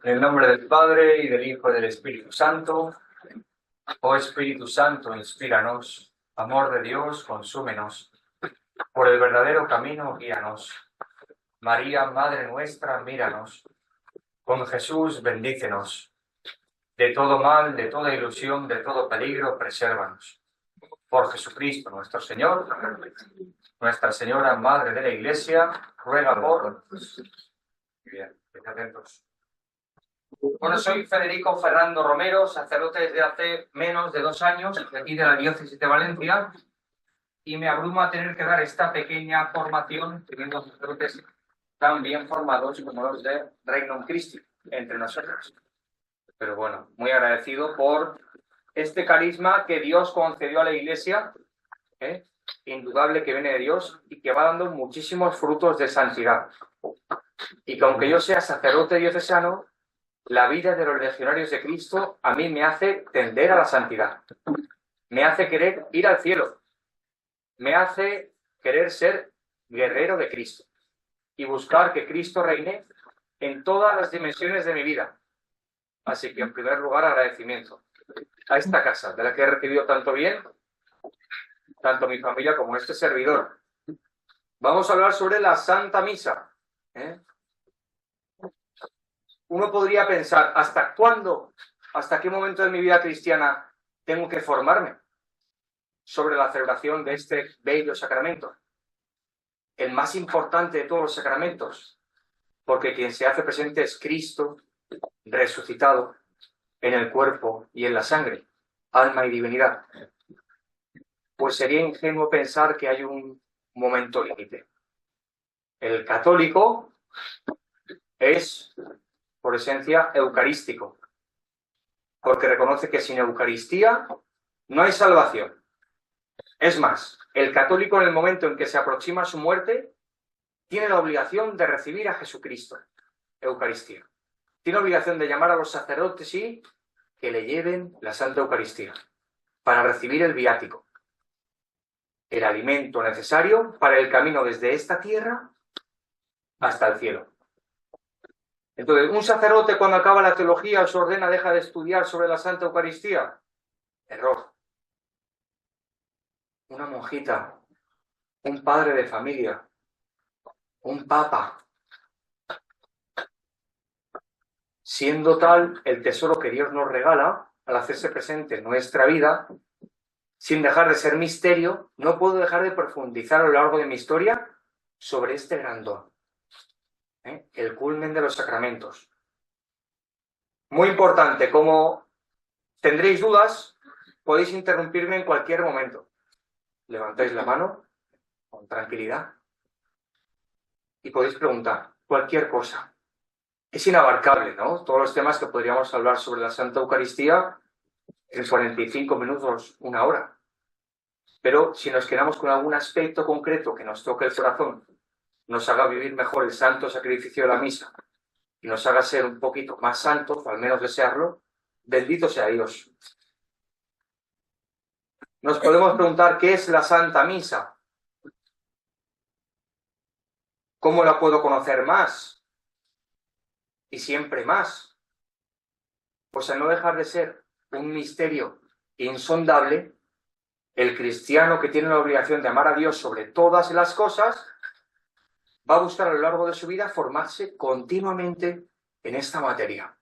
En el nombre del Padre, y del Hijo, y del Espíritu Santo. Oh Espíritu Santo, inspíranos. Amor de Dios, consúmenos. Por el verdadero camino, guíanos. María, Madre nuestra, míranos. Con Jesús, bendícenos. De todo mal, de toda ilusión, de todo peligro, presérvanos. Por Jesucristo nuestro Señor. Nuestra Señora, Madre de la Iglesia, ruega por... Bien, atentos. Bueno, soy Federico Fernando Romero, sacerdote desde hace menos de 2 años, de aquí de la Diócesis de Valencia, y me abruma tener que dar esta pequeña formación teniendo sacerdotes tan bien formados como los de Regnum Christi entre nosotros. Pero bueno, muy agradecido por este carisma que Dios concedió a la Iglesia, indudable que viene de Dios y que va dando muchísimos frutos de santidad. Y que aunque yo sea sacerdote diocesano, la vida de los legionarios de Cristo a mí me hace tender a la santidad, me hace querer ir al cielo, me hace querer ser guerrero de Cristo y buscar que Cristo reine en todas las dimensiones de mi vida. Así que, en primer lugar, agradecimiento a esta casa, de la que he recibido tanto bien, tanto mi familia como este servidor. Vamos a hablar sobre la Santa Misa. Uno podría pensar, ¿hasta cuándo, hasta qué momento de mi vida cristiana tengo que formarme sobre la celebración de este bello sacramento? El más importante de todos los sacramentos, porque quien se hace presente es Cristo resucitado en el cuerpo y en la sangre, alma y divinidad. Pues sería ingenuo pensar que hay un momento límite. El católico es, por esencia, eucarístico, porque reconoce que sin Eucaristía no hay salvación. Es más, el católico en el momento en que se aproxima a su muerte tiene la obligación de recibir a Jesucristo, Eucaristía. Tiene obligación de llamar a los sacerdotes y que le lleven la Santa Eucaristía para recibir el viático, el alimento necesario para el camino desde esta tierra hasta el cielo. Entonces, ¿un sacerdote cuando acaba la teología os ordena deja de estudiar sobre la Santa Eucaristía? Error. Una monjita, un padre de familia, un papa, siendo tal el tesoro que Dios nos regala al hacerse presente en nuestra vida, sin dejar de ser misterio, no puedo dejar de profundizar a lo largo de mi historia sobre este gran don, el culmen de los sacramentos. Muy importante, como tendréis dudas, podéis interrumpirme en cualquier momento. Levantáis la mano con tranquilidad y podéis preguntar cualquier cosa. Es inabarcable, ¿no? Todos los temas que podríamos hablar sobre la Santa Eucaristía en 45 minutos, 1 hora. Pero si nos quedamos con algún aspecto concreto que nos toque el corazón, nos haga vivir mejor el santo sacrificio de la misa y nos haga ser un poquito más santos, o al menos desearlo, bendito sea Dios. Nos podemos preguntar qué es la Santa Misa. ¿Cómo la puedo conocer más? Y siempre más. Pues al no dejar de ser un misterio insondable, el cristiano que tiene la obligación de amar a Dios sobre todas las cosas va a buscar a lo largo de su vida formarse continuamente en esta materia.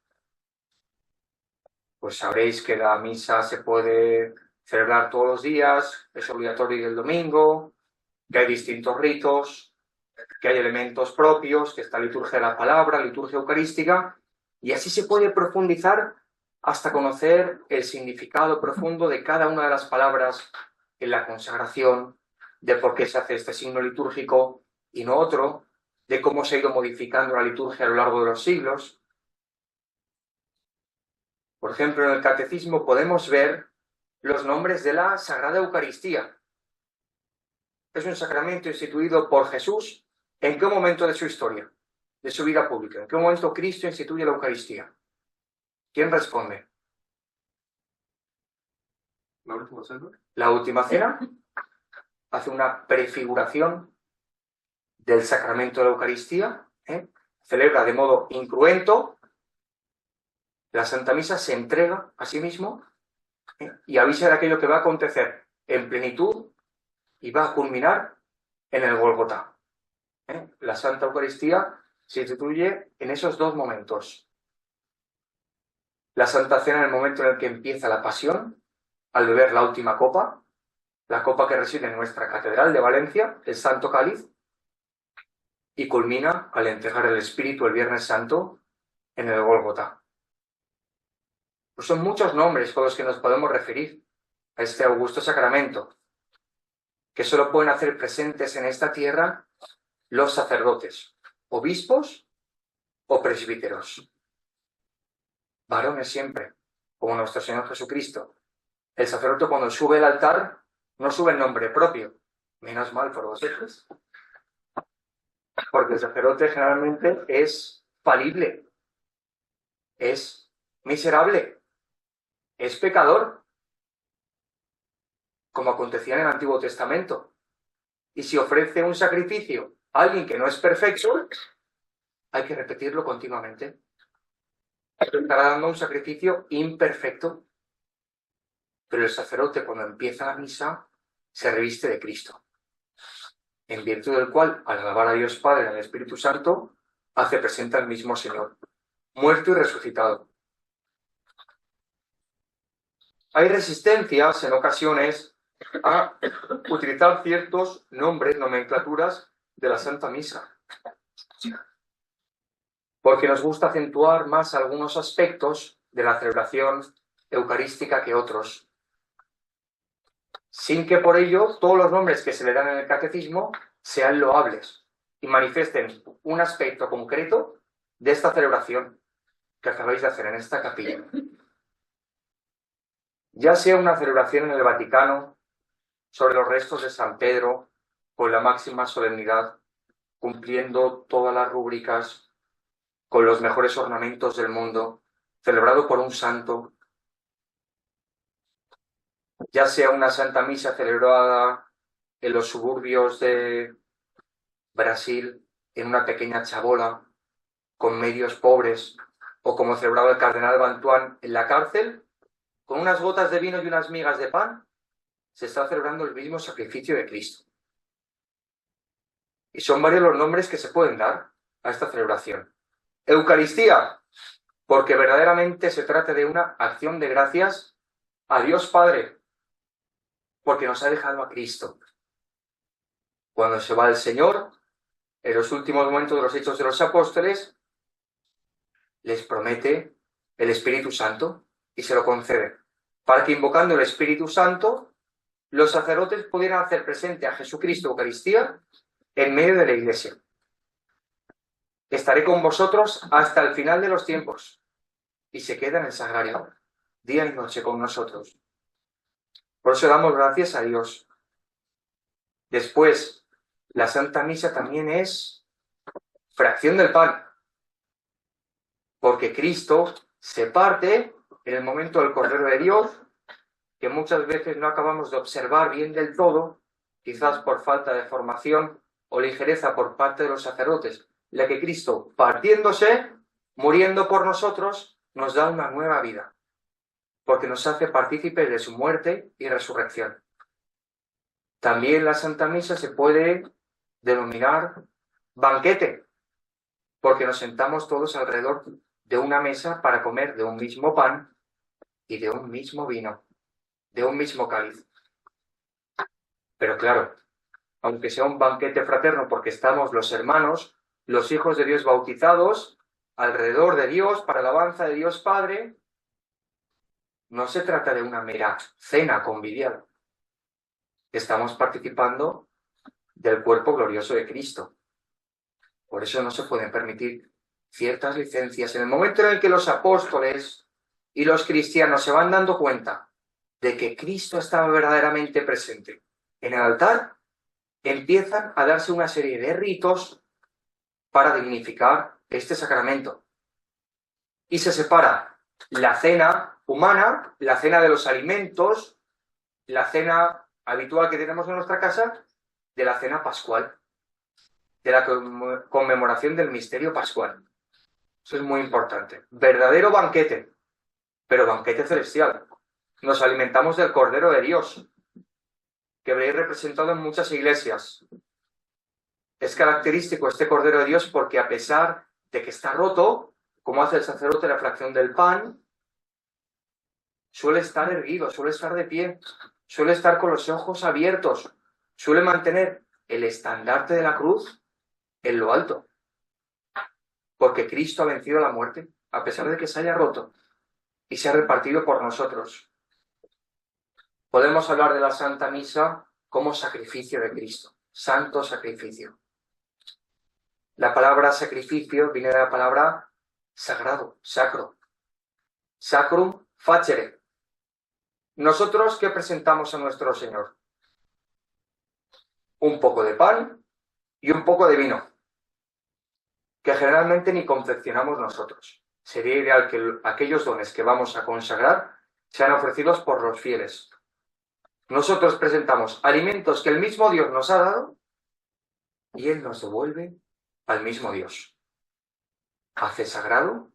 Pues sabréis que la misa se puede celebrar todos los días, es obligatorio el domingo, que hay distintos ritos, que hay elementos propios, que está liturgia de la palabra, liturgia eucarística, y así se puede profundizar hasta conocer el significado profundo de cada una de las palabras en la consagración, de por qué se hace este signo litúrgico y no otro, de cómo se ha ido modificando la liturgia a lo largo de los siglos. Por ejemplo, en el Catecismo podemos ver los nombres de la Sagrada Eucaristía. Es un sacramento instituido por Jesús. ¿En qué momento de su historia, de su vida pública? ¿En qué momento Cristo instituye la Eucaristía? ¿Quién responde? ¿La última cena? La última cena hace una prefiguración del sacramento de la Eucaristía, celebra de modo incruento La Santa Misa se entrega a sí mismo y avisa de aquello que va a acontecer en plenitud y va a culminar en el Gólgota. La Santa Eucaristía se instituye en esos dos momentos. La Santa Cena en el momento en el que empieza la pasión, al beber la última copa, la copa que reside en nuestra Catedral de Valencia, el Santo Cáliz, y culmina al entregar el Espíritu el Viernes Santo en el Gólgota. Pues son muchos nombres con los que nos podemos referir a este augusto sacramento, que solo pueden hacer presentes en esta tierra los sacerdotes, obispos o presbíteros. Varones siempre, como nuestro Señor Jesucristo. El sacerdote cuando sube al altar no sube en nombre propio, menos mal por vosotros, porque el sacerdote generalmente es falible, es miserable, es pecador, como acontecía en el Antiguo Testamento. Y si ofrece un sacrificio a alguien que no es perfecto, hay que repetirlo continuamente. Estará dando un sacrificio imperfecto. Pero el sacerdote, cuando empieza la misa, se reviste de Cristo, en virtud del cual, al alabar a Dios Padre en el Espíritu Santo, hace presente al mismo Señor, muerto y resucitado. Hay resistencias en ocasiones a utilizar ciertos nombres, nomenclaturas de la Santa Misa, porque nos gusta acentuar más algunos aspectos de la celebración eucarística que otros, sin que por ello todos los nombres que se le dan en el catecismo sean loables y manifiesten un aspecto concreto de esta celebración que acabáis de hacer en esta capilla. Ya sea una celebración en el Vaticano sobre los restos de San Pedro, con la máxima solemnidad, cumpliendo todas las rúbricas, con los mejores ornamentos del mundo, celebrado por un santo, ya sea una Santa Misa celebrada en los suburbios de Brasil, en una pequeña chabola, con medios pobres, o como celebraba el cardenal Bantuán en la cárcel, con unas gotas de vino y unas migas de pan, se está celebrando el mismo sacrificio de Cristo. Y son varios los nombres que se pueden dar a esta celebración. Eucaristía, porque verdaderamente se trata de una acción de gracias a Dios Padre, porque nos ha dejado a Cristo. Cuando se va el Señor, en los últimos momentos de los Hechos de los Apóstoles, les promete el Espíritu Santo y se lo concede, para que invocando el Espíritu Santo, los sacerdotes pudieran hacer presente a Jesucristo Eucaristía en medio de la Iglesia. Estaré con vosotros hasta el final de los tiempos. Y se queda en el sagrario, día y noche con nosotros. Por eso damos gracias a Dios. Después, la Santa Misa también es fracción del pan, porque Cristo se parte en el momento del Cordero de Dios, que muchas veces no acabamos de observar bien del todo, quizás por falta de formación o ligereza por parte de los sacerdotes, la que Cristo, partiéndose, muriendo por nosotros, nos da una nueva vida, porque nos hace partícipes de su muerte y resurrección. También la Santa Misa se puede denominar banquete, porque nos sentamos todos alrededor de una mesa para comer de un mismo pan y de un mismo vino, de un mismo cáliz. Pero claro, aunque sea un banquete fraterno porque estamos los hermanos, los hijos de Dios bautizados, alrededor de Dios, para alabanza de Dios Padre, no se trata de una mera cena convivial. Estamos participando del cuerpo glorioso de Cristo. Por eso no se pueden permitir ciertas licencias. En el momento en el que los apóstoles y los cristianos se van dando cuenta de que Cristo estaba verdaderamente presente en el altar, empiezan a darse una serie de ritos para dignificar este sacramento. Y se separa la cena humana, la cena de los alimentos, la cena habitual que tenemos en nuestra casa, de la cena pascual, de la conmemoración del misterio pascual. Eso es muy importante. Verdadero banquete, pero banquete celestial. Nos alimentamos del Cordero de Dios, que veréis representado en muchas iglesias. Es característico este Cordero de Dios porque a pesar de que está roto, como hace el sacerdote en la fracción del pan, suele estar erguido, suele estar de pie, suele estar con los ojos abiertos, suele mantener el estandarte de la cruz en lo alto, porque Cristo ha vencido la muerte, a pesar de que se haya roto y se ha repartido por nosotros. Podemos hablar de la Santa Misa como sacrificio de Cristo, santo sacrificio. La palabra sacrificio viene de la palabra sagrado, sacro. Sacrum facere. ¿Nosotros qué presentamos a nuestro Señor? Un poco de pan y un poco de vino, que generalmente ni confeccionamos nosotros. Sería ideal que aquellos dones que vamos a consagrar sean ofrecidos por los fieles. Nosotros presentamos alimentos que el mismo Dios nos ha dado y Él nos devuelve al mismo Dios. Hace sagrado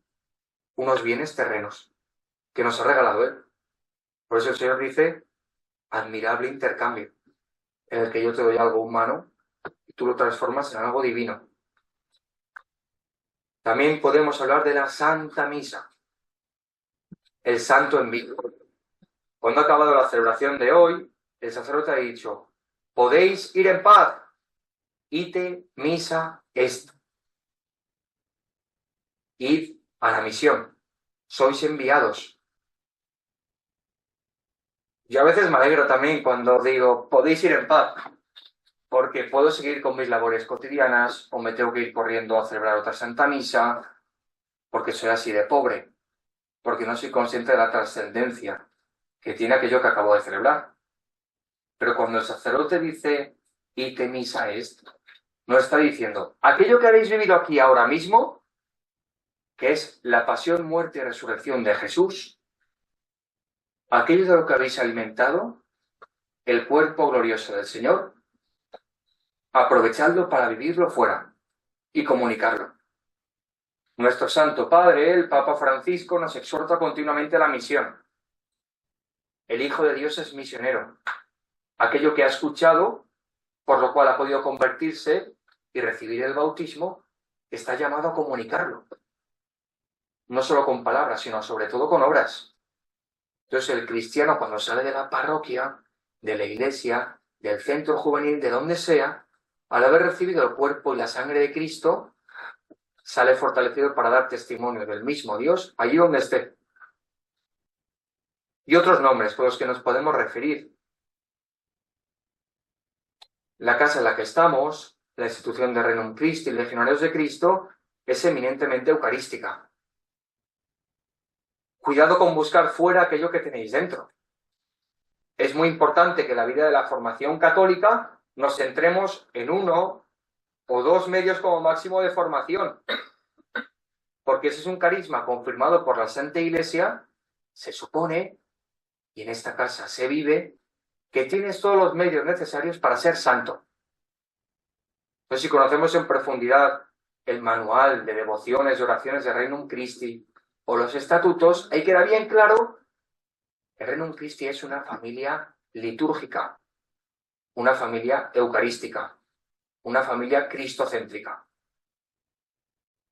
unos bienes terrenos que nos ha regalado Él. Por eso el Señor dice, admirable intercambio, en el que yo te doy algo humano y tú lo transformas en algo divino. También podemos hablar de la Santa Misa, el Santo en vivo. Cuando ha acabado la celebración de hoy, el sacerdote ha dicho, podéis ir en paz, ite misa est. Id a la misión, sois enviados. Yo a veces me alegro también cuando digo, podéis ir en paz, porque puedo seguir con mis labores cotidianas o me tengo que ir corriendo a celebrar otra Santa Misa, porque soy así de pobre, porque no soy consciente de la trascendencia que tiene aquello que acabo de celebrar. Pero cuando el sacerdote dice, ite misa est, no está diciendo, aquello que habéis vivido aquí ahora mismo, que es la pasión, muerte y resurrección de Jesús, aquello de lo que habéis alimentado, el cuerpo glorioso del Señor, aprovechadlo para vivirlo fuera y comunicarlo. Nuestro Santo Padre, el Papa Francisco, nos exhorta continuamente a la misión. El Hijo de Dios es misionero. Aquello que ha escuchado, por lo cual ha podido convertirse y recibir el bautismo, está llamado a comunicarlo. No solo con palabras, sino sobre todo con obras. Entonces el cristiano, cuando sale de la parroquia, de la iglesia, del centro juvenil, de donde sea, al haber recibido el cuerpo y la sangre de Cristo, sale fortalecido para dar testimonio del mismo Dios allí donde esté. Y otros nombres con los que nos podemos referir. La casa en la que estamos, la institución de Renum Christi, Legionarios de Cristo, es eminentemente eucarística. Cuidado con buscar fuera aquello que tenéis dentro. Es muy importante que en la vida de la formación católica nos centremos en 1 o 2 medios como máximo de formación. Porque ese es un carisma confirmado por la Santa Iglesia, se supone, y en esta casa se vive, que tienes todos los medios necesarios para ser santo. Entonces, si conocemos en profundidad el manual de devociones y oraciones de Renum Christi o los estatutos, ahí queda bien claro que Renum Christi es una familia litúrgica, una familia eucarística, una familia cristocéntrica,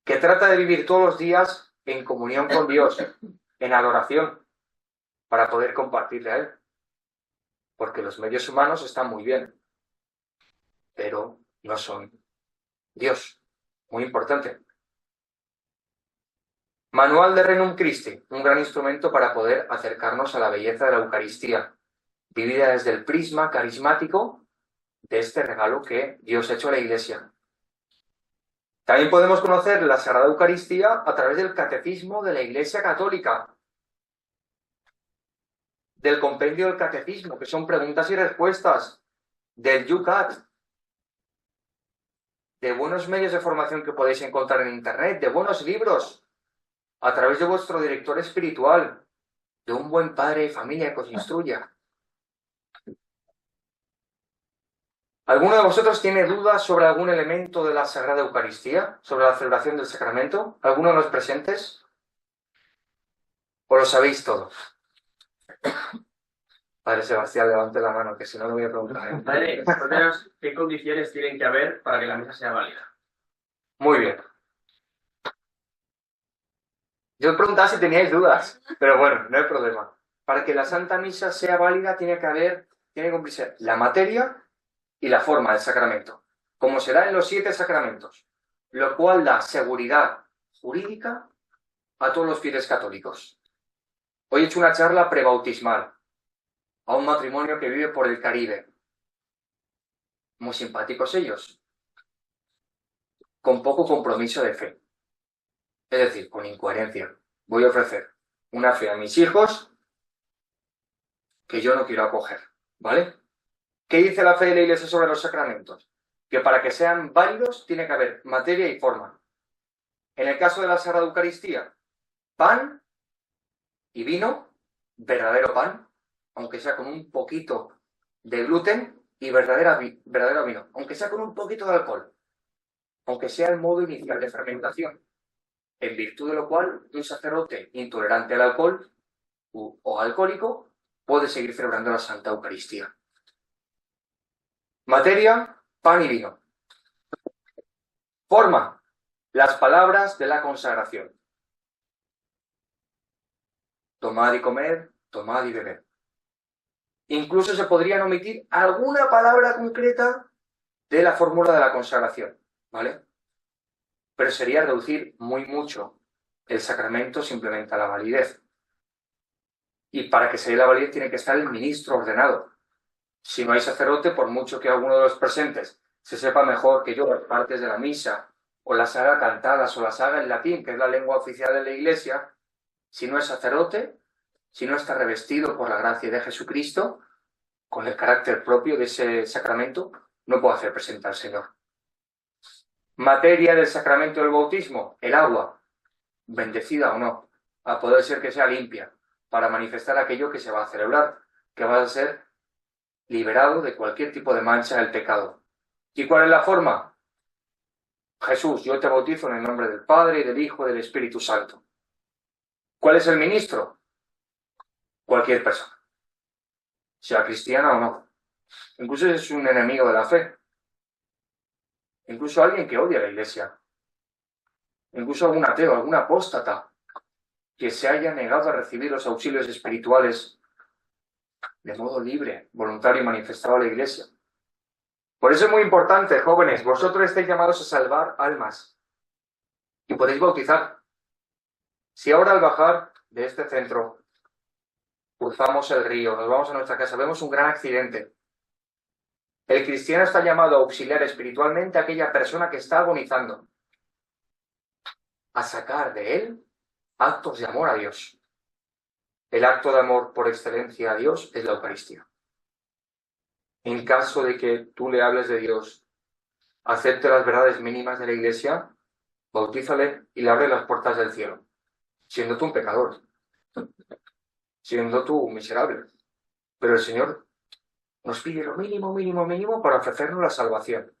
que trata de vivir todos los días en comunión con Dios, en adoración, para poder compartirle a Él. Porque los medios humanos están muy bien, pero no son Dios. Muy importante. Manual de Renum Christi, un gran instrumento para poder acercarnos a la belleza de la Eucaristía, vivida desde el prisma carismático de este regalo que Dios ha hecho a la Iglesia. También podemos conocer la Sagrada Eucaristía a través del Catecismo de la Iglesia Católica, del compendio del Catecismo, que son preguntas y respuestas, del Yucat, de buenos medios de formación que podéis encontrar en Internet, de buenos libros, a través de vuestro director espiritual, de un buen padre de familia que os instruya. ¿Alguno de vosotros tiene dudas sobre algún elemento de la Sagrada Eucaristía? ¿Sobre la celebración del sacramento? ¿Alguno de los presentes? ¿O lo sabéis todo? Padre Sebastián, levante la mano, que si no, no voy a preguntar. Padre, cuéntanos qué condiciones tienen que haber para que la misa sea válida. Muy bien. Yo os preguntaba si teníais dudas, pero bueno, no hay problema. Para que la Santa Misa sea válida tiene que cumplirse la materia y la forma del sacramento, como se da en los 7 sacramentos, lo cual da seguridad jurídica a todos los fieles católicos. Hoy he hecho una charla prebautismal a un matrimonio que vive por el Caribe. Muy simpáticos ellos, con poco compromiso de fe. Es decir, con incoherencia. Voy a ofrecer una fe a mis hijos que yo no quiero acoger, ¿vale? ¿Qué dice la fe de la Iglesia sobre los sacramentos? Que para que sean válidos tiene que haber materia y forma. En el caso de la Sagrada Eucaristía, pan y vino, verdadero pan, aunque sea con un poquito de gluten, y verdadero vino, aunque sea con un poquito de alcohol, aunque sea el modo inicial de fermentación, en virtud de lo cual un sacerdote intolerante al alcohol o alcohólico puede seguir celebrando la Santa Eucaristía. Materia, pan y vino. Forma, las palabras de la consagración. Tomad y comed, tomad y bebed. Incluso se podrían omitir alguna palabra concreta de la fórmula de la consagración, ¿vale? Pero sería reducir muy mucho el sacramento simplemente a la validez. Y para que se dé la validez tiene que estar el ministro ordenado. Si no hay sacerdote, por mucho que alguno de los presentes se sepa mejor que yo las partes de la misa, o las haga cantadas, o las haga en latín, que es la lengua oficial de la Iglesia, si no es sacerdote, si no está revestido por la gracia de Jesucristo, con el carácter propio de ese sacramento, no puede hacer presente al Señor. Materia del sacramento del bautismo, el agua, bendecida o no, a poder ser que sea limpia, para manifestar aquello que se va a celebrar, que va a ser liberado de cualquier tipo de mancha del pecado. ¿Y cuál es la forma? Jesús, yo te bautizo en el nombre del Padre, y del Hijo, y del Espíritu Santo. ¿Cuál es el ministro? Cualquier persona, sea cristiana o no. Incluso si es un enemigo de la fe. Incluso alguien que odia a la Iglesia. Incluso algún ateo, algún apóstata que se haya negado a recibir los auxilios espirituales de modo libre, voluntario y manifestado a la Iglesia. Por eso es muy importante, jóvenes, vosotros estáis llamados a salvar almas y podéis bautizar. Si ahora al bajar de este centro cruzamos el río, nos vamos a nuestra casa, vemos un gran accidente, el cristiano está llamado a auxiliar espiritualmente a aquella persona que está agonizando, a sacar de él actos de amor a Dios. El acto de amor por excelencia a Dios es la Eucaristía. En caso de que tú le hables de Dios, acepte las verdades mínimas de la Iglesia, bautízale y le abre las puertas del cielo, siendo tú un pecador, siendo tú un miserable. Pero el Señor nos pide lo mínimo, mínimo, mínimo para ofrecernos la salvación.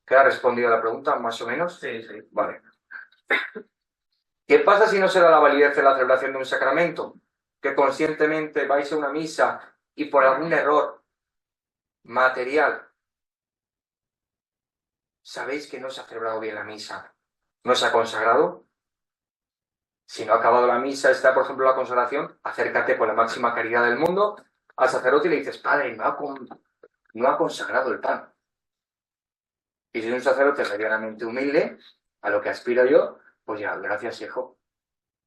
¿Queda respondida la pregunta, más o menos? Sí, sí. Vale. ¿Qué pasa si no se da la validez de la celebración de un sacramento? Que conscientemente vais a una misa y por algún error material sabéis que no se ha celebrado bien la misa, no se ha consagrado. Si no ha acabado la misa, está por ejemplo la consagración, acércate con la máxima caridad del mundo al sacerdote y le dices, padre, no ha consagrado el pan. Y si es un sacerdote medianamente humilde, a lo que aspiro yo, pues ya, gracias, hijo.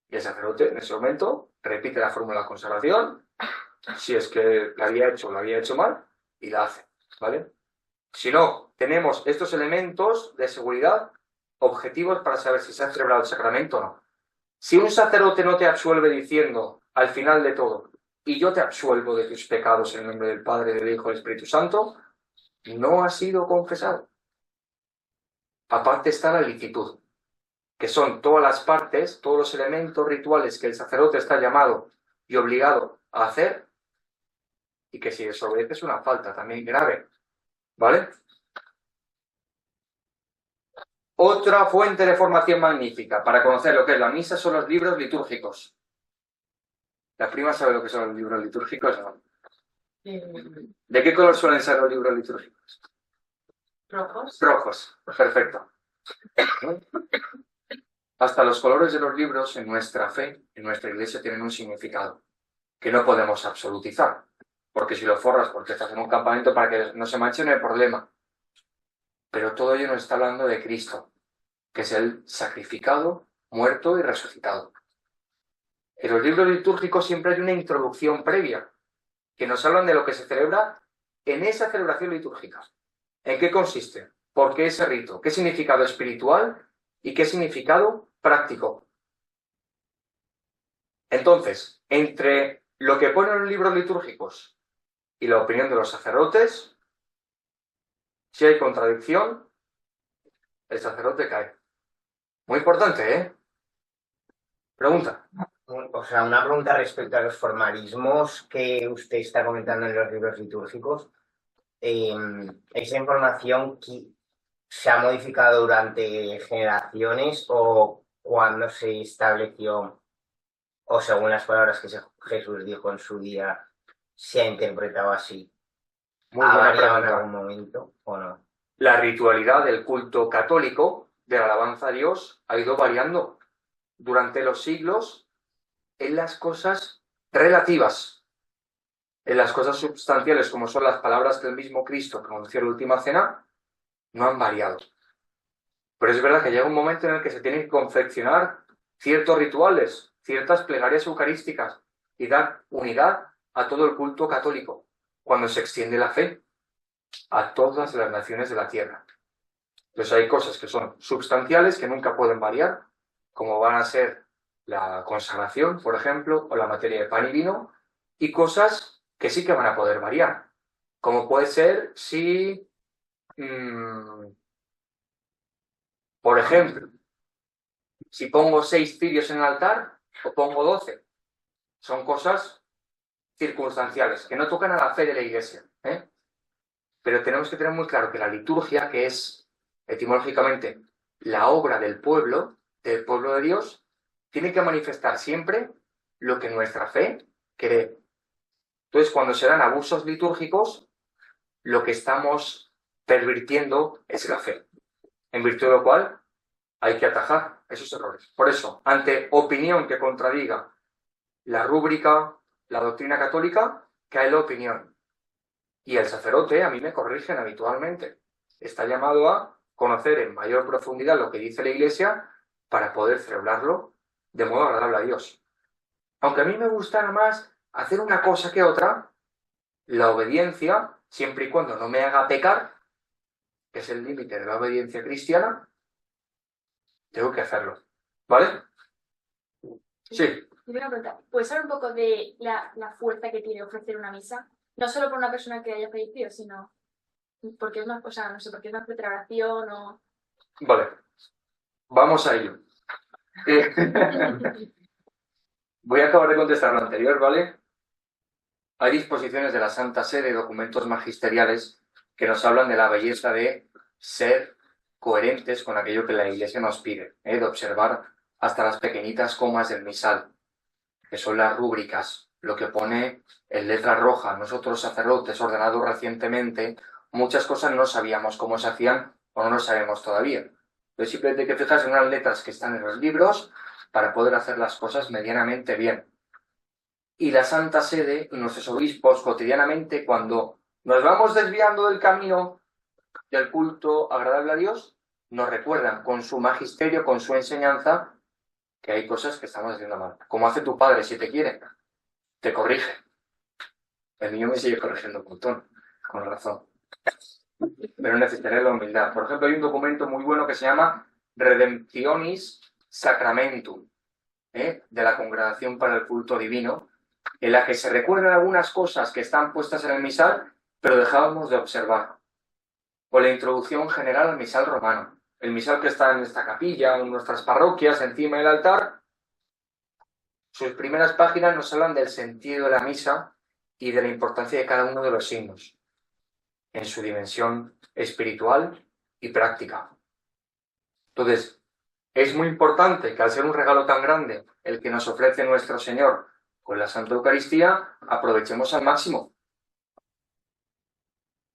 Y el sacerdote en ese momento repite la fórmula de consagración, si es que la había hecho mal, y la hace, ¿vale? Si no, tenemos estos elementos de seguridad objetivos para saber si se ha celebrado el sacramento o no. Si un sacerdote no te absuelve diciendo, al final de todo, y yo te absuelvo de tus pecados en el nombre del Padre, del Hijo y del Espíritu Santo, no ha sido confesado. Aparte está la licitud, que son todas las partes, todos los elementos rituales que el sacerdote está llamado y obligado a hacer, y que si desobedece es una falta también grave, ¿vale? Otra fuente de formación magnífica para conocer lo que es la misa son los libros litúrgicos. ¿La prima sabe lo que son los libros litúrgicos? No. ¿De qué color suelen ser los libros litúrgicos? Rojos. Rojos, perfecto. Hasta los colores de los libros en nuestra fe, en nuestra iglesia, tienen un significado que no podemos absolutizar. Porque si lo forras porque estás en un campamento para que no se manche, no hay problema. Pero todo ello nos está hablando de Cristo, que es el sacrificado, muerto y resucitado. En los libros litúrgicos siempre hay una introducción previa, que nos hablan de lo que se celebra en esa celebración litúrgica. ¿En qué consiste? ¿Por qué ese rito? ¿Qué significado espiritual y qué significado práctico? Entonces, entre lo que ponen los libros litúrgicos y la opinión de los sacerdotes, si hay contradicción, el sacerdote cae. Muy importante, ¿eh? Pregunta. O sea, una pregunta respecto a los formalismos que usted está comentando en los libros litúrgicos. ¿Esa información se ha modificado durante generaciones o cuando se estableció, o según las palabras que Jesús dijo en su día, se ha interpretado así? Muy ¿Ha buena variado en pregunta. algún momento o no? La ritualidad del culto católico de la alabanza a Dios ha ido variando durante los siglos en las cosas relativas, en las cosas sustanciales, como son las palabras que el mismo Cristo pronunció en la última cena, no han variado. Pero es verdad que llega un momento en el que se tienen que confeccionar ciertos rituales, ciertas plegarias eucarísticas y dar unidad a todo el culto católico, cuando se extiende la fe a todas las naciones de la tierra. Entonces hay cosas que son sustanciales, que nunca pueden variar, como van a ser la consagración, por ejemplo, o la materia de pan y vino, y cosas que sí que van a poder variar, como puede ser si, por ejemplo, si pongo 6 cirios en el altar o pongo 12. Son cosas circunstanciales, que no tocan a la fe de la Iglesia, ¿eh? Pero tenemos que tener muy claro que la liturgia, que es etimológicamente la obra del pueblo de Dios, tiene que manifestar siempre lo que nuestra fe cree. Entonces, cuando se dan abusos litúrgicos, lo que estamos pervirtiendo es la fe, en virtud de lo cual hay que atajar esos errores. Por eso, ante opinión que contradiga la rúbrica, la doctrina católica, cae la opinión. Y el sacerdote a mí me corrigen habitualmente. Está llamado a conocer en mayor profundidad lo que dice la Iglesia para poder celebrarlo de modo agradable a Dios. Aunque a mí me gustara más hacer una cosa que otra, la obediencia, siempre y cuando no me haga pecar, que es el límite de la obediencia cristiana, tengo que hacerlo. ¿Vale? Sí. Y una pregunta, ¿puedes hablar un poco de la fuerza que tiene ofrecer una misa? No solo por una persona que haya fallecido, sino porque es más, o sea, no sé, porque es más preparación o... Vale. Vamos a ello. Voy a acabar de contestar lo anterior, ¿vale? Hay disposiciones de la Santa Sede, documentos magisteriales, que nos hablan de la belleza de ser coherentes con aquello que la Iglesia nos pide, de observar hasta las pequeñitas comas del misal, que son las rúbricas, lo que pone en letra roja. Nosotros, sacerdotes ordenados recientemente, muchas cosas no sabíamos cómo se hacían o no lo sabemos todavía. Entonces simplemente hay que fijarse en unas letras que están en los libros para poder hacer las cosas medianamente bien. Y la Santa Sede y nuestros obispos cotidianamente, cuando nos vamos desviando del camino del culto agradable a Dios, nos recuerdan con su magisterio, con su enseñanza, que hay cosas que estamos haciendo mal. Como hace tu padre, si te quiere, te corrige. El niño me sigue corrigiendo un montón, con razón. Pero necesitaré la humildad. Por ejemplo, hay un documento muy bueno que se llama Redemptionis Sacramentum, de la Congregación para el Culto Divino, en la que se recuerdan algunas cosas que están puestas en el misal, pero dejábamos de observar. O la introducción general al misal romano. El misal que está en esta capilla, en nuestras parroquias, encima del altar, sus primeras páginas nos hablan del sentido de la misa y de la importancia de cada uno de los signos, en su dimensión espiritual y práctica. Entonces, es muy importante que al ser un regalo tan grande el que nos ofrece nuestro Señor con la Santa Eucaristía aprovechemos al máximo,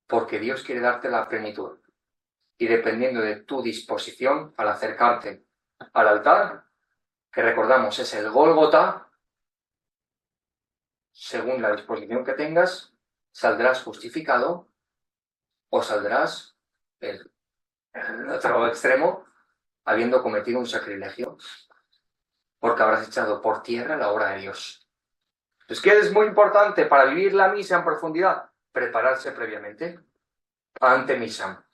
porque Dios quiere darte la plenitud. Y dependiendo de tu disposición al acercarte al altar, que recordamos es el Gólgota, según la disposición que tengas, saldrás justificado o saldrás el otro extremo habiendo cometido un sacrilegio, porque habrás echado por tierra la obra de Dios. Entonces, ¿qué es muy importante para vivir la misa en profundidad? Prepararse previamente, ante misa.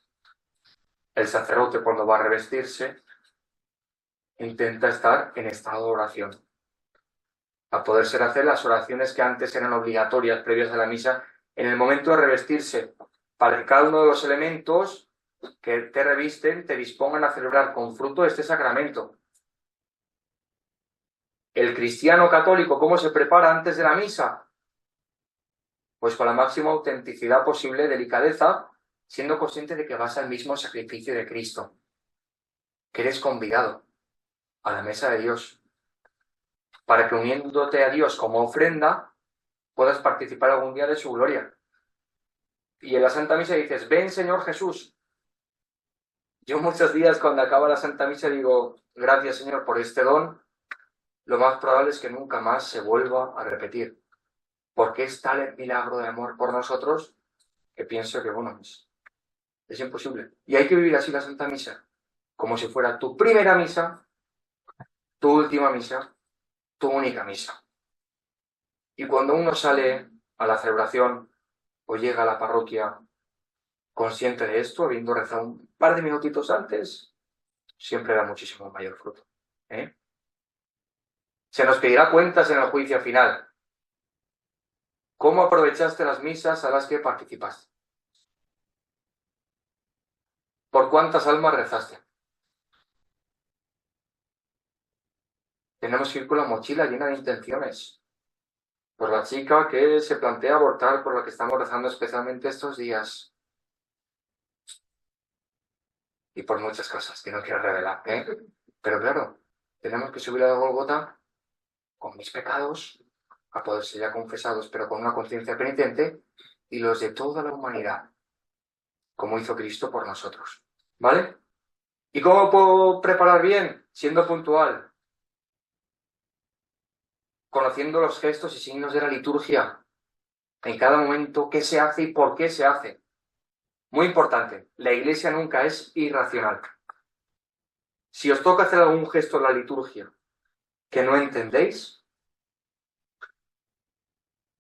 El sacerdote, cuando va a revestirse, intenta estar en estado de oración, a poder ser hacer las oraciones que antes eran obligatorias previas a la misa, en el momento de revestirse, para que cada uno de los elementos que te revisten te dispongan a celebrar con fruto este sacramento. El cristiano católico, ¿cómo se prepara antes de la misa? Pues con la máxima autenticidad posible, delicadeza, siendo consciente de que vas al mismo sacrificio de Cristo, que eres convidado a la mesa de Dios, para que uniéndote a Dios como ofrenda, puedas participar algún día de su gloria. Y en la Santa Misa dices, ven Señor Jesús. Yo muchos días cuando acaba la Santa Misa digo, gracias Señor por este don, lo más probable es que nunca más se vuelva a repetir, porque es tal el milagro de amor por nosotros que pienso que, bueno, es imposible. Y hay que vivir así la Santa Misa, como si fuera tu primera misa, tu última misa, tu única misa. Y cuando uno sale a la celebración o llega a la parroquia consciente de esto, habiendo rezado un par de minutitos antes, siempre da muchísimo mayor fruto. Se nos pedirá cuentas en el juicio final. ¿Cómo aprovechaste las misas a las que participaste? ¿Por cuántas almas rezaste? Tenemos que ir con la mochila llena de intenciones. Por la chica que se plantea abortar, por la que estamos rezando especialmente estos días. Y por muchas cosas que no quiero revelar, Pero claro, tenemos que subir a la Gólgota con mis pecados, a poder ser ya confesados, pero con una conciencia penitente, y los de toda la humanidad, como hizo Cristo por nosotros. ¿Vale? ¿Y cómo puedo preparar bien? Siendo puntual, conociendo los gestos y signos de la liturgia, en cada momento qué se hace y por qué se hace. Muy importante, la Iglesia nunca es irracional. Si os toca hacer algún gesto en la liturgia que no entendéis,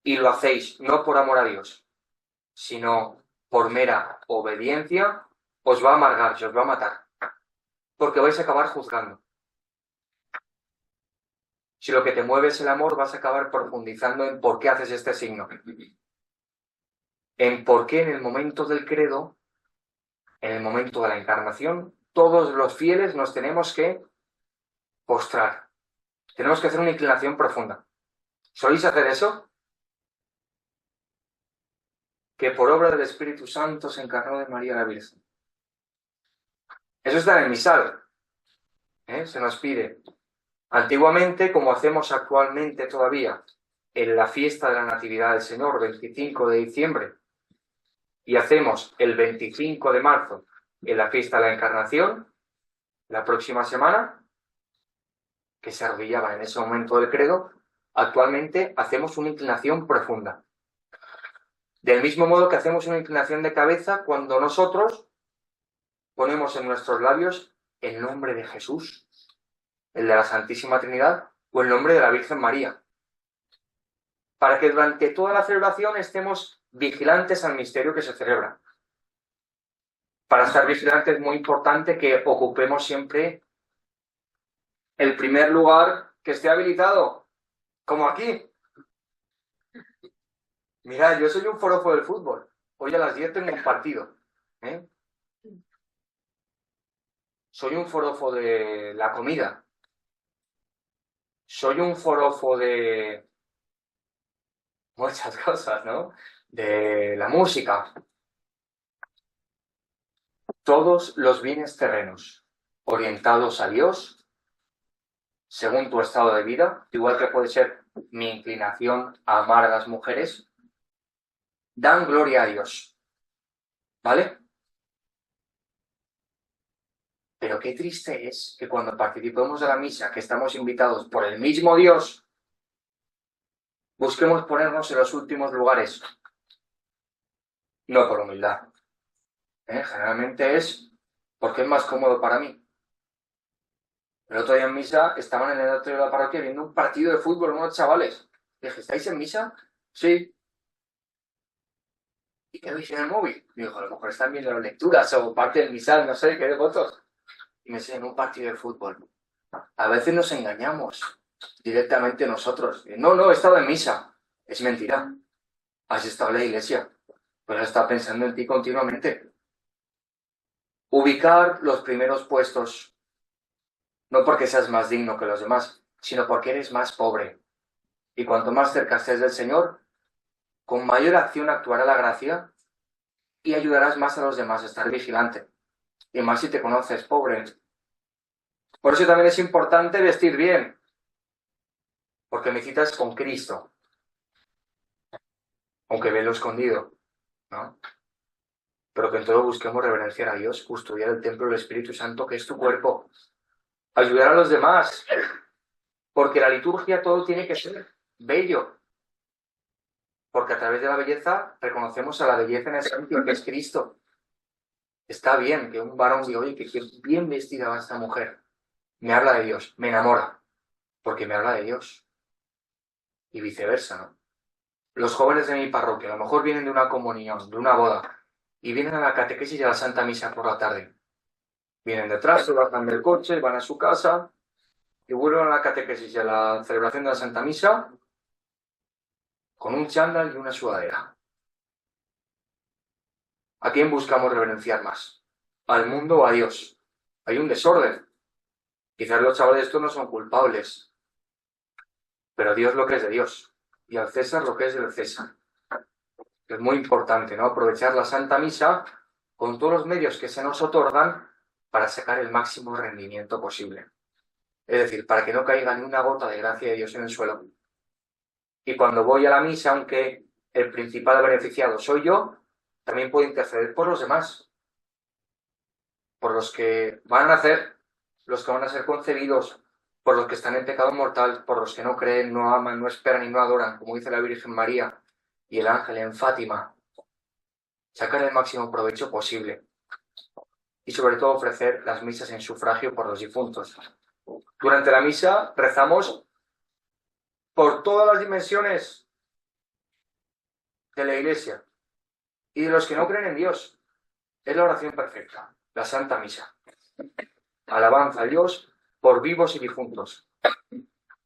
y lo hacéis no por amor a Dios, sino por mera obediencia, os va a amargar, os va a matar, porque vais a acabar juzgando. Si lo que te mueve es el amor, vas a acabar profundizando en por qué haces este signo. En por qué en el momento del credo, en el momento de la encarnación, todos los fieles nos tenemos que postrar. Tenemos que hacer una inclinación profunda. ¿Soléis hacer eso? Que por obra del Espíritu Santo se encarnó de María la Virgen. Eso está en el misal. Se nos pide. Antiguamente, como hacemos actualmente todavía, en la fiesta de la Natividad del Señor, 25 de diciembre, y hacemos el 25 de marzo en la fiesta de la Encarnación, la próxima semana, que se arrodillaba en ese momento del credo, actualmente hacemos una inclinación profunda. Del mismo modo que hacemos una inclinación de cabeza cuando nosotros ponemos en nuestros labios el nombre de Jesús, el de la Santísima Trinidad o el nombre de la Virgen María, para que durante toda la celebración estemos vigilantes al misterio que se celebra. Para estar vigilantes es muy importante que ocupemos siempre el primer lugar que esté habilitado, como aquí. Mirad, yo soy un forofo del fútbol. Hoy a las 10 tengo un partido. Soy un forofo de la comida. Soy un forofo de muchas cosas, ¿no? De la música. Todos los bienes terrenos orientados a Dios, según tu estado de vida, igual que puede ser mi inclinación a amar a las mujeres, dan gloria a Dios. ¿Vale? Pero qué triste es que cuando participemos de la misa, que estamos invitados por el mismo Dios, busquemos ponernos en los últimos lugares. No por humildad. Generalmente es porque es más cómodo para mí. El otro día en misa estaban en el atrio de la parroquia viendo un partido de fútbol unos chavales. Dije, ¿estáis en misa? Sí. ¿Y qué veis en el móvil? Digo, a lo mejor están viendo las lecturas o parte del misal, no sé, qué de votos. Y me enseñan un partido de fútbol. A veces nos engañamos directamente nosotros. No, he estado en misa. Es mentira. Has estado en la iglesia. Pues has estado pensando en ti continuamente. Ubicar los primeros puestos. No porque seas más digno que los demás, sino porque eres más pobre. Y cuanto más cerca estés del Señor, con mayor acción actuará la gracia y ayudarás más a los demás a estar vigilante. Y más si te conoces pobre. Por eso también es importante vestir bien, porque me citas con Cristo, aunque velo escondido, ¿no? Pero que en todo busquemos reverenciar a Dios, custodiar el templo del Espíritu Santo, que es tu cuerpo, ayudar a los demás, porque la liturgia todo tiene que ser bello, porque a través de la belleza reconocemos a la belleza en esencia, que es Cristo. Está bien que un varón diga, oye, que bien vestida va esta mujer, me habla de Dios, me enamora, porque me habla de Dios, y viceversa, ¿no? Los jóvenes de mi parroquia a lo mejor vienen de una comunión, de una boda, y vienen a la catequesis y a la Santa Misa por la tarde. Vienen detrás, se bajan del coche, van a su casa y vuelven a la catequesis y a la celebración de la Santa Misa con un chándal y una sudadera. ¿A quién buscamos reverenciar más? ¿Al mundo o a Dios? Hay un desorden. Quizás los chavales estos no son culpables, pero Dios lo que es de Dios y al César lo que es del César. Es muy importante, ¿no? Aprovechar la Santa Misa con todos los medios que se nos otorgan para sacar el máximo rendimiento posible. Es decir, para que no caiga ni una gota de gracia de Dios en el suelo. Y cuando voy a la misa, aunque el principal beneficiado soy yo, también puedo interceder por los demás. Por los que van a nacer, los que van a ser concebidos, por los que están en pecado mortal, por los que no creen, no aman, no esperan y no adoran, como dice la Virgen María y el ángel en Fátima. Sacar el máximo provecho posible. Y sobre todo ofrecer las misas en sufragio por los difuntos. Durante la misa rezamos por todas las dimensiones de la Iglesia y de los que no creen en Dios. Es la oración perfecta, la Santa Misa. Alabanza a Dios por vivos y difuntos,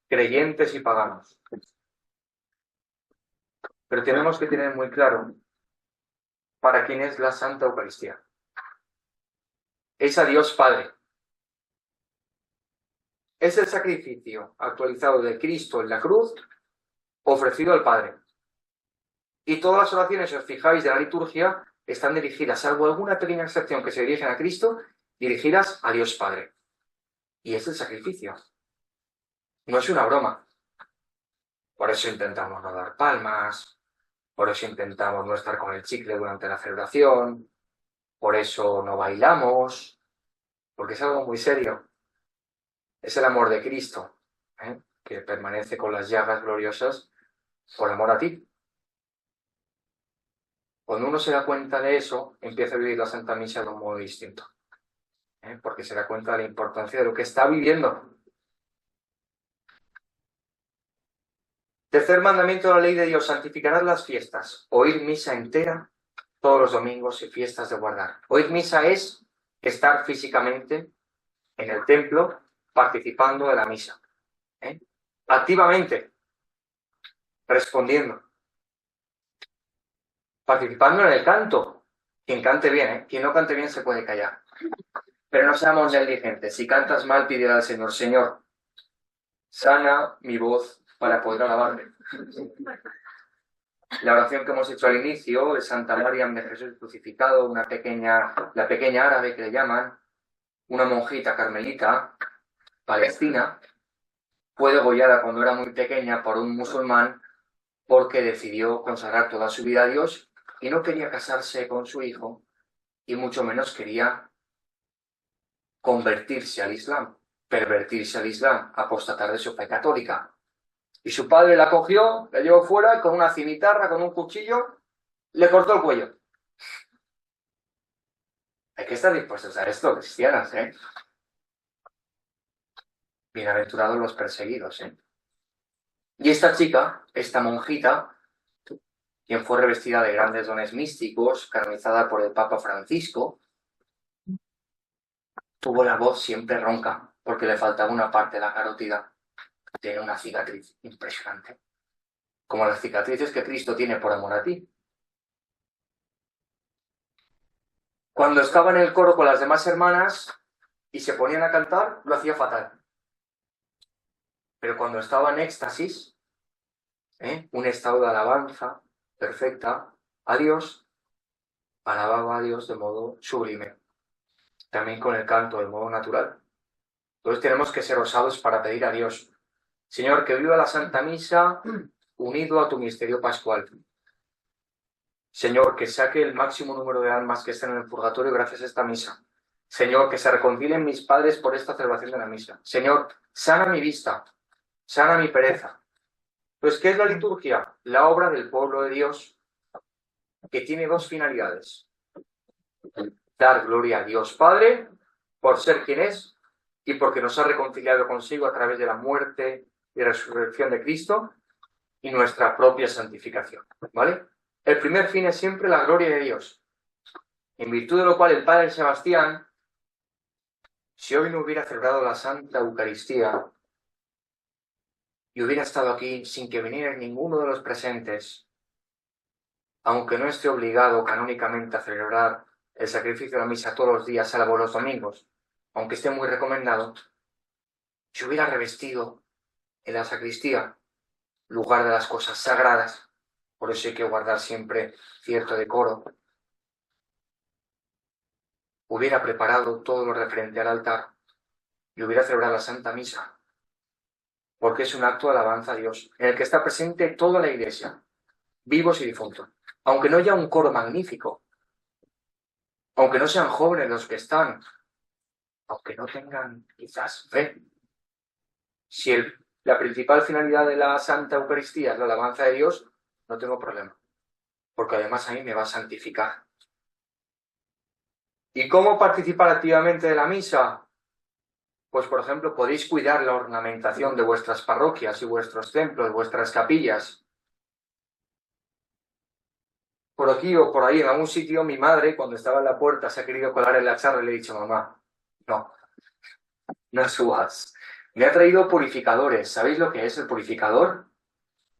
creyentes y paganos. Pero tenemos que tener muy claro para quién es la Santa Eucaristía. Es a Dios Padre. Es el sacrificio actualizado de Cristo en la cruz, ofrecido al Padre. Y todas las oraciones, si os fijáis, de la liturgia, están dirigidas, salvo alguna pequeña excepción que se dirigen a Cristo, dirigidas a Dios Padre. Y es el sacrificio. No es una broma. Por eso intentamos no dar palmas, por eso intentamos no estar con el chicle durante la celebración, por eso no bailamos, porque es algo muy serio. Es el amor de Cristo, que permanece con las llagas gloriosas por amor a ti. Cuando uno se da cuenta de eso, empieza a vivir la Santa Misa de un modo distinto, porque se da cuenta de la importancia de lo que está viviendo. Tercer mandamiento de la ley de Dios: santificarás las fiestas. Oír misa entera todos los domingos y fiestas de guardar. Oír misa es estar físicamente en el templo participando de la misa. Activamente, respondiendo. Participando en el canto. Quien cante bien, quien no cante bien se puede callar. Pero no seamos negligentes. Si cantas mal, pídele al Señor: Señor, sana mi voz para poder alabarte. La oración que hemos hecho al inicio de Santa María de Jesús crucificado, la pequeña árabe que le llaman, una monjita carmelita palestina, fue degollada cuando era muy pequeña por un musulmán porque decidió consagrar toda su vida a Dios y no quería casarse con su hijo y mucho menos quería convertirse al Islam, pervertirse al Islam, apostatar de su fe católica. Y su padre la cogió, la llevó fuera y con una cimitarra, con un cuchillo, le cortó el cuello. Hay que estar dispuestos a esto, cristianas, ¿eh? Bienaventurados los perseguidos, ¿eh? Y esta chica, esta monjita, quien fue revestida de grandes dones místicos, canonizada por el Papa Francisco, tuvo la voz siempre ronca, porque le faltaba una parte de la carótida. Tiene una cicatriz impresionante, como las cicatrices que Cristo tiene por amor a ti. Cuando estaba en el coro con las demás hermanas y se ponían a cantar, lo hacía fatal. Pero cuando estaba en éxtasis, un estado de alabanza perfecta a Dios, alababa a Dios de modo sublime. También con el canto de modo natural. Entonces tenemos que ser osados para pedir a Dios: Señor, que viva la Santa Misa unido a tu misterio pascual. Señor, que saque el máximo número de almas que estén en el purgatorio gracias a esta misa. Señor, que se reconcilien mis padres por esta celebración de la misa. Señor, sana mi vista, sana mi pereza. Pues, ¿qué es la liturgia? La obra del pueblo de Dios, que tiene dos finalidades: dar gloria a Dios Padre por ser quien es y porque nos ha reconciliado consigo a través de la muerte y resurrección de Cristo y nuestra propia santificación, ¿vale? El primer fin es siempre la gloria de Dios, en virtud de lo cual el Padre Sebastián, si hoy no hubiera celebrado la Santa Eucaristía y hubiera estado aquí sin que viniera ninguno de los presentes, aunque no esté obligado canónicamente a celebrar el sacrificio de la misa todos los días, salvo los domingos, aunque esté muy recomendado, si hubiera revestido en la sacristía lugar de las cosas sagradas, por eso hay que guardar siempre cierto decoro, hubiera preparado todo lo referente al altar y hubiera celebrado la Santa Misa, porque es un acto de alabanza a Dios, en el que está presente toda la Iglesia, vivos y difuntos, aunque no haya un coro magnífico, aunque no sean jóvenes los que están, aunque no tengan quizás fe. Si la principal finalidad de la Santa Eucaristía es la alabanza de Dios, no tengo problema, porque además a mí me va a santificar. ¿Y cómo participar activamente de la misa? Pues, por ejemplo, podéis cuidar la ornamentación de vuestras parroquias y vuestros templos, vuestras capillas. Por aquí o por ahí, en algún sitio, mi madre, cuando estaba en la puerta, se ha querido colar en la charla y le he dicho: mamá, no subas. Me ha traído purificadores. ¿Sabéis lo que es el purificador?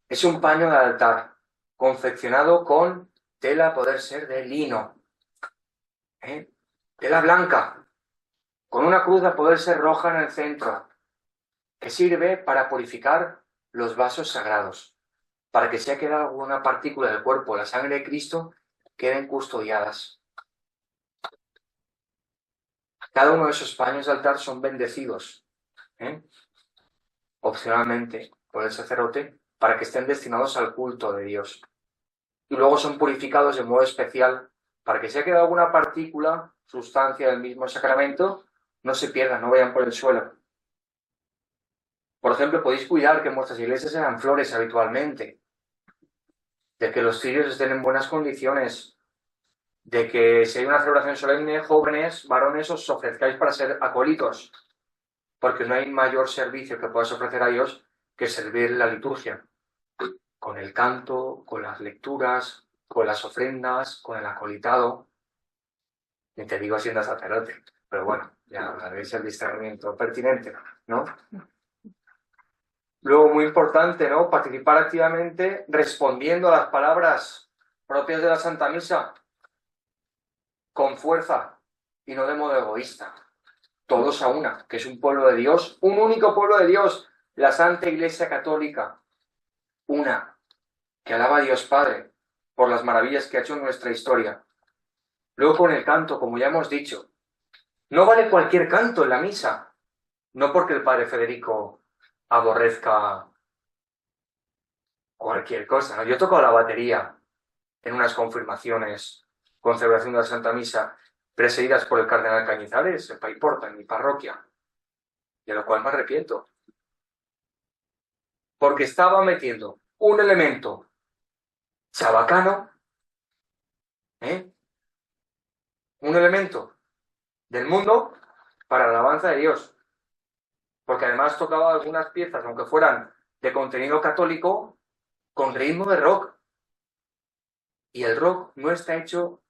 Es un paño de altar, confeccionado con tela, a poder ser de lino, tela blanca, con una cruz a poder ser roja en el centro, que sirve para purificar los vasos sagrados, para que si ha quedado alguna partícula del cuerpo, la sangre de Cristo, queden custodiadas. Cada uno de esos paños de altar son bendecidos, opcionalmente por el sacerdote, para que estén destinados al culto de Dios. Y luego son purificados de modo especial, para que si ha quedado alguna partícula, sustancia del mismo sacramento, no se pierdan, no vayan por el suelo. Por ejemplo, podéis cuidar que en vuestras iglesias sean flores habitualmente, de que los cirios estén en buenas condiciones, de que si hay una celebración solemne, jóvenes, varones, os ofrezcáis para ser acólitos, porque no hay mayor servicio que puedas ofrecer a Dios que servir la liturgia, con el canto, con las lecturas, con las ofrendas, con el acolitado. Ni te digo siendo sacerdote, pero bueno, ya haréis el discernimiento pertinente, ¿no? Luego, muy importante, ¿no? Participar activamente respondiendo a las palabras propias de la Santa Misa, con fuerza y no de modo egoísta. Todos a una, que es un pueblo de Dios, un único pueblo de Dios, la Santa Iglesia Católica, una, que alaba a Dios Padre por las maravillas que ha hecho en nuestra historia. Luego con el canto, como ya hemos dicho, no vale cualquier canto en la misa, no porque el padre Federico aborrezca cualquier cosa, ¿no? Yo toco la batería en unas confirmaciones con celebración de la Santa Misa presididas por el cardenal Cañizares, en Paiporta, en mi parroquia, de lo cual me arrepiento. Porque estaba metiendo un elemento chabacano, un elemento del mundo para la alabanza de Dios. Porque además tocaba algunas piezas, aunque fueran de contenido católico, con ritmo de rock. Y el rock no está hecho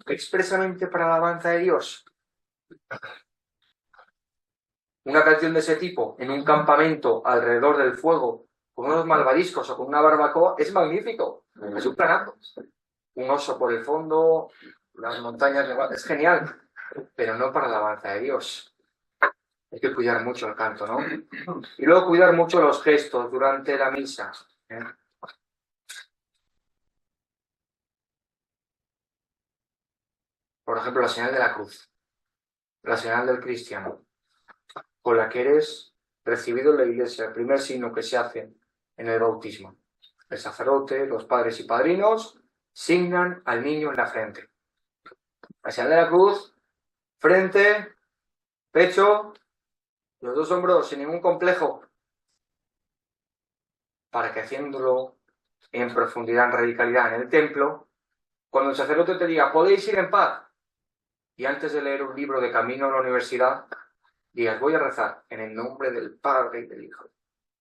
expresamente para la alabanza de Dios. Una canción de ese tipo en un campamento alrededor del fuego, con unos malvaviscos o con una barbacoa, es magnífico. Es un planazo. Un oso por el fondo, las montañas, es genial, pero no para la alabanza de Dios. Hay que cuidar mucho el canto, ¿no? Y luego cuidar mucho los gestos durante la misa. Por ejemplo, la señal de la cruz, la señal del cristiano, con la que eres recibido en la iglesia, el primer signo que se hace en el bautismo. El sacerdote, los padres y padrinos signan al niño en la frente. La señal de la cruz, frente, pecho, los dos hombros sin ningún complejo, para que haciéndolo en profundidad, en radicalidad en el templo, cuando el sacerdote te diga, podéis ir en paz, y antes de leer un libro de camino a la universidad, digas, voy a rezar en el nombre del Padre y del Hijo,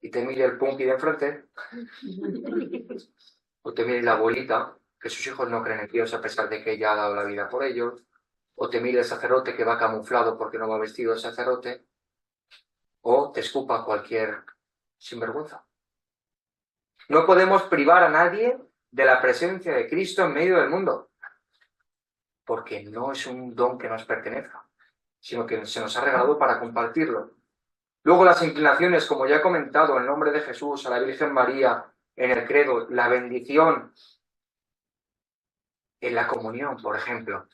y te mire el punky de enfrente, o te mire la abuelita, que sus hijos no creen en Dios a pesar de que ella ha dado la vida por ellos, o te mire el sacerdote que va camuflado porque no va vestido de sacerdote, o te escupa cualquier sinvergüenza. No podemos privar a nadie de la presencia de Cristo en medio del mundo, porque no es un don que nos pertenezca, sino que se nos ha regalado para compartirlo. Luego las inclinaciones, como ya he comentado, en nombre de Jesús, a la Virgen María, en el credo, la bendición, en la comunión, por ejemplo.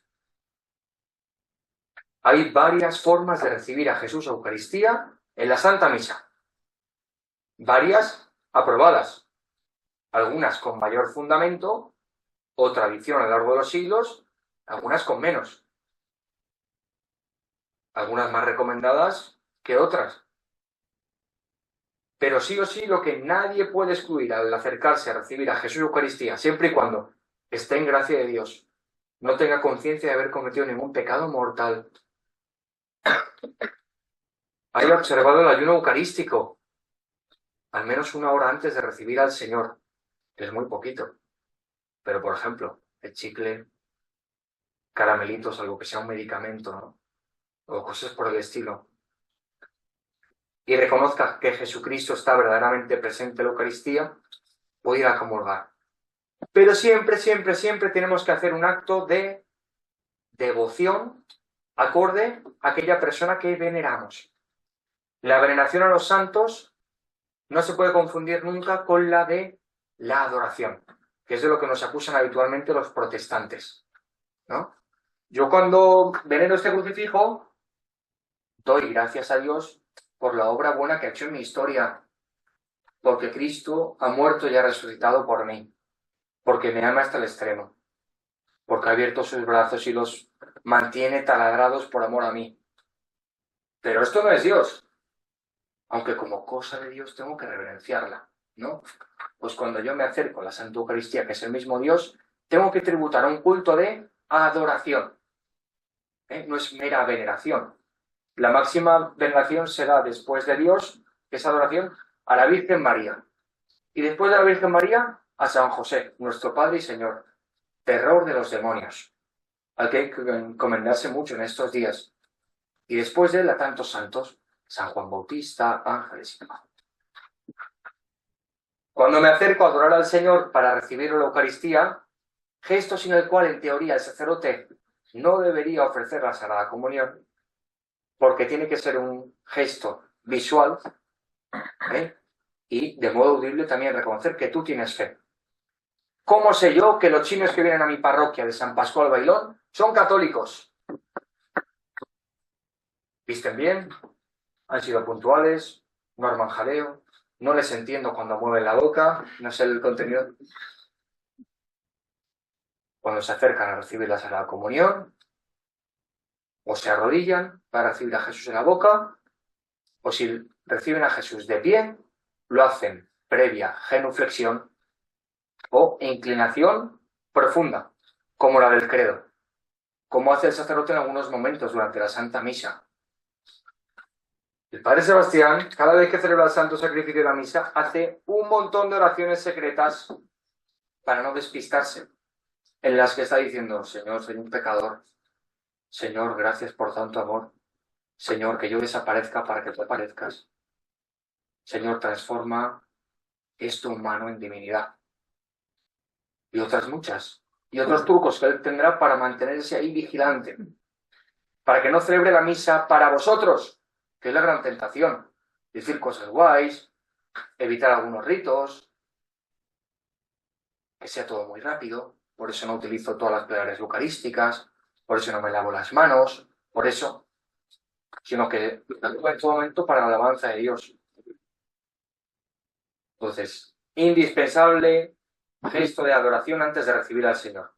Hay varias formas de recibir a Jesús a Eucaristía en la Santa Misa. Varias aprobadas, algunas con mayor fundamento o tradición a lo largo de los siglos, algunas con menos. Algunas más recomendadas que otras. Pero sí o sí lo que nadie puede excluir al acercarse a recibir a Jesús Eucaristía, siempre y cuando esté en gracia de Dios, no tenga conciencia de haber cometido ningún pecado mortal, haya observado el ayuno eucarístico, al menos 1 hora antes de recibir al Señor, que es muy poquito. Pero, por ejemplo, el chicle, caramelitos, algo que sea un medicamento, ¿no? O cosas por el estilo. Y reconozca que Jesucristo está verdaderamente presente en la Eucaristía, puede ir a comulgar. Pero siempre, siempre, siempre tenemos que hacer un acto de devoción acorde a aquella persona que veneramos. La veneración a los santos no se puede confundir nunca con la de la adoración, que es de lo que nos acusan habitualmente los protestantes, ¿no? Yo cuando venero este crucifijo, doy gracias a Dios por la obra buena que ha hecho en mi historia, porque Cristo ha muerto y ha resucitado por mí, porque me ama hasta el extremo, porque ha abierto sus brazos y los mantiene taladrados por amor a mí. Pero esto no es Dios, aunque como cosa de Dios tengo que reverenciarla, ¿no? Pues cuando yo me acerco a la Santa Eucaristía, que es el mismo Dios, tengo que tributar un culto de adoración, no es mera veneración. La máxima veneración será después de Dios, que es adoración, a la Virgen María. Y después de la Virgen María, a San José, nuestro Padre y Señor, terror de los demonios, al que hay que encomendarse mucho en estos días. Y después de él a tantos santos, San Juan Bautista, ángeles y demás. Cuando me acerco a adorar al Señor para recibir la Eucaristía, gesto sin el cual en teoría el sacerdote no debería ofrecer la Sagrada Comunión, porque tiene que ser un gesto visual, y de modo audible también reconocer que tú tienes fe. ¿Cómo sé yo que los chinos que vienen a mi parroquia de San Pascual Bailón son católicos? ¿Visten bien? ¿Han sido puntuales? ¿No arman jaleo? no les entiendo cuando mueven la boca, no sé el contenido. Cuando se acercan a recibir la Sagrada Comunión, o se arrodillan para recibir a Jesús en la boca, o si reciben a Jesús de pie, lo hacen previa genuflexión o inclinación profunda, como la del credo, como hace el sacerdote en algunos momentos durante la Santa Misa. El Padre Sebastián, cada vez que celebra el Santo Sacrificio de la Misa, hace un montón de oraciones secretas para no despistarse, en las que está diciendo: Señor, soy un pecador. Señor, gracias por tanto amor. Señor, que yo desaparezca para que tú aparezcas. Señor, transforma esto humano en divinidad. Y otras muchas. Y otros trucos que él tendrá para mantenerse ahí vigilante. Para que no celebre la misa para vosotros, que es la gran tentación. Decir cosas guays, evitar algunos ritos, que sea todo muy rápido. Por eso no utilizo todas las plegarias eucarísticas, por eso no me lavo las manos, por eso, sino que actúa en todo momento para la alabanza de Dios. Entonces, indispensable gesto de adoración antes de recibir al Señor.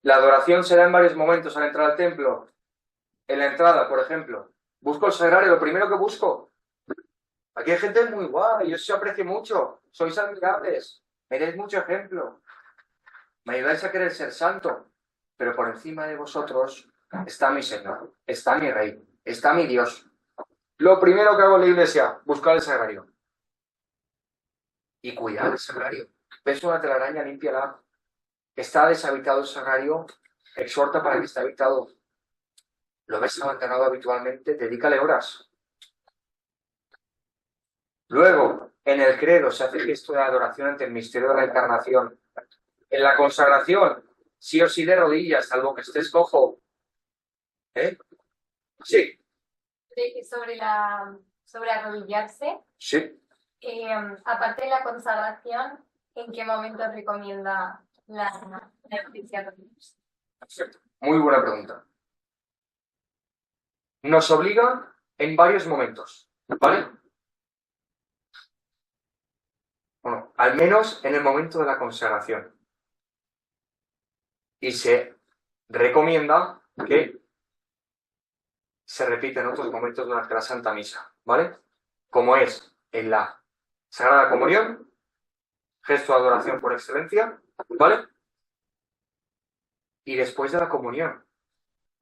La adoración se da en varios momentos al entrar al templo. En la entrada, por ejemplo, busco el sagrario, lo primero que busco. Aquí hay gente muy guay, yo os aprecio mucho, sois admirables, me dais mucho ejemplo, me ayudáis a querer ser santo, pero por encima de vosotros está mi Señor, está mi Rey, está mi Dios. Lo primero que hago en la iglesia, buscar el sagrario. Y cuidar el sagrario. ¿Ves una telaraña? Límpiala. Está deshabitado el sagrario, exhorta para que esté habitado. ¿Lo ves abandonado habitualmente? Dedícale horas. Luego, en el credo se hace gesto de adoración ante el misterio de la Encarnación. En la consagración, sí o sí de rodillas, salvo que estés cojo. ¿Eh? Sí. Sobre arrodillarse, Sí. aparte de la consagración, ¿en qué momento recomienda la justicia? Perfecto. Muy buena pregunta. Nos obliga en varios momentos, ¿vale? Bueno, al menos en el momento de la consagración. Y se recomienda que se repita en otros momentos durante la Santa Misa, ¿vale? Como es en la Sagrada Comunión, gesto de adoración por excelencia, ¿vale? Y después de la comunión,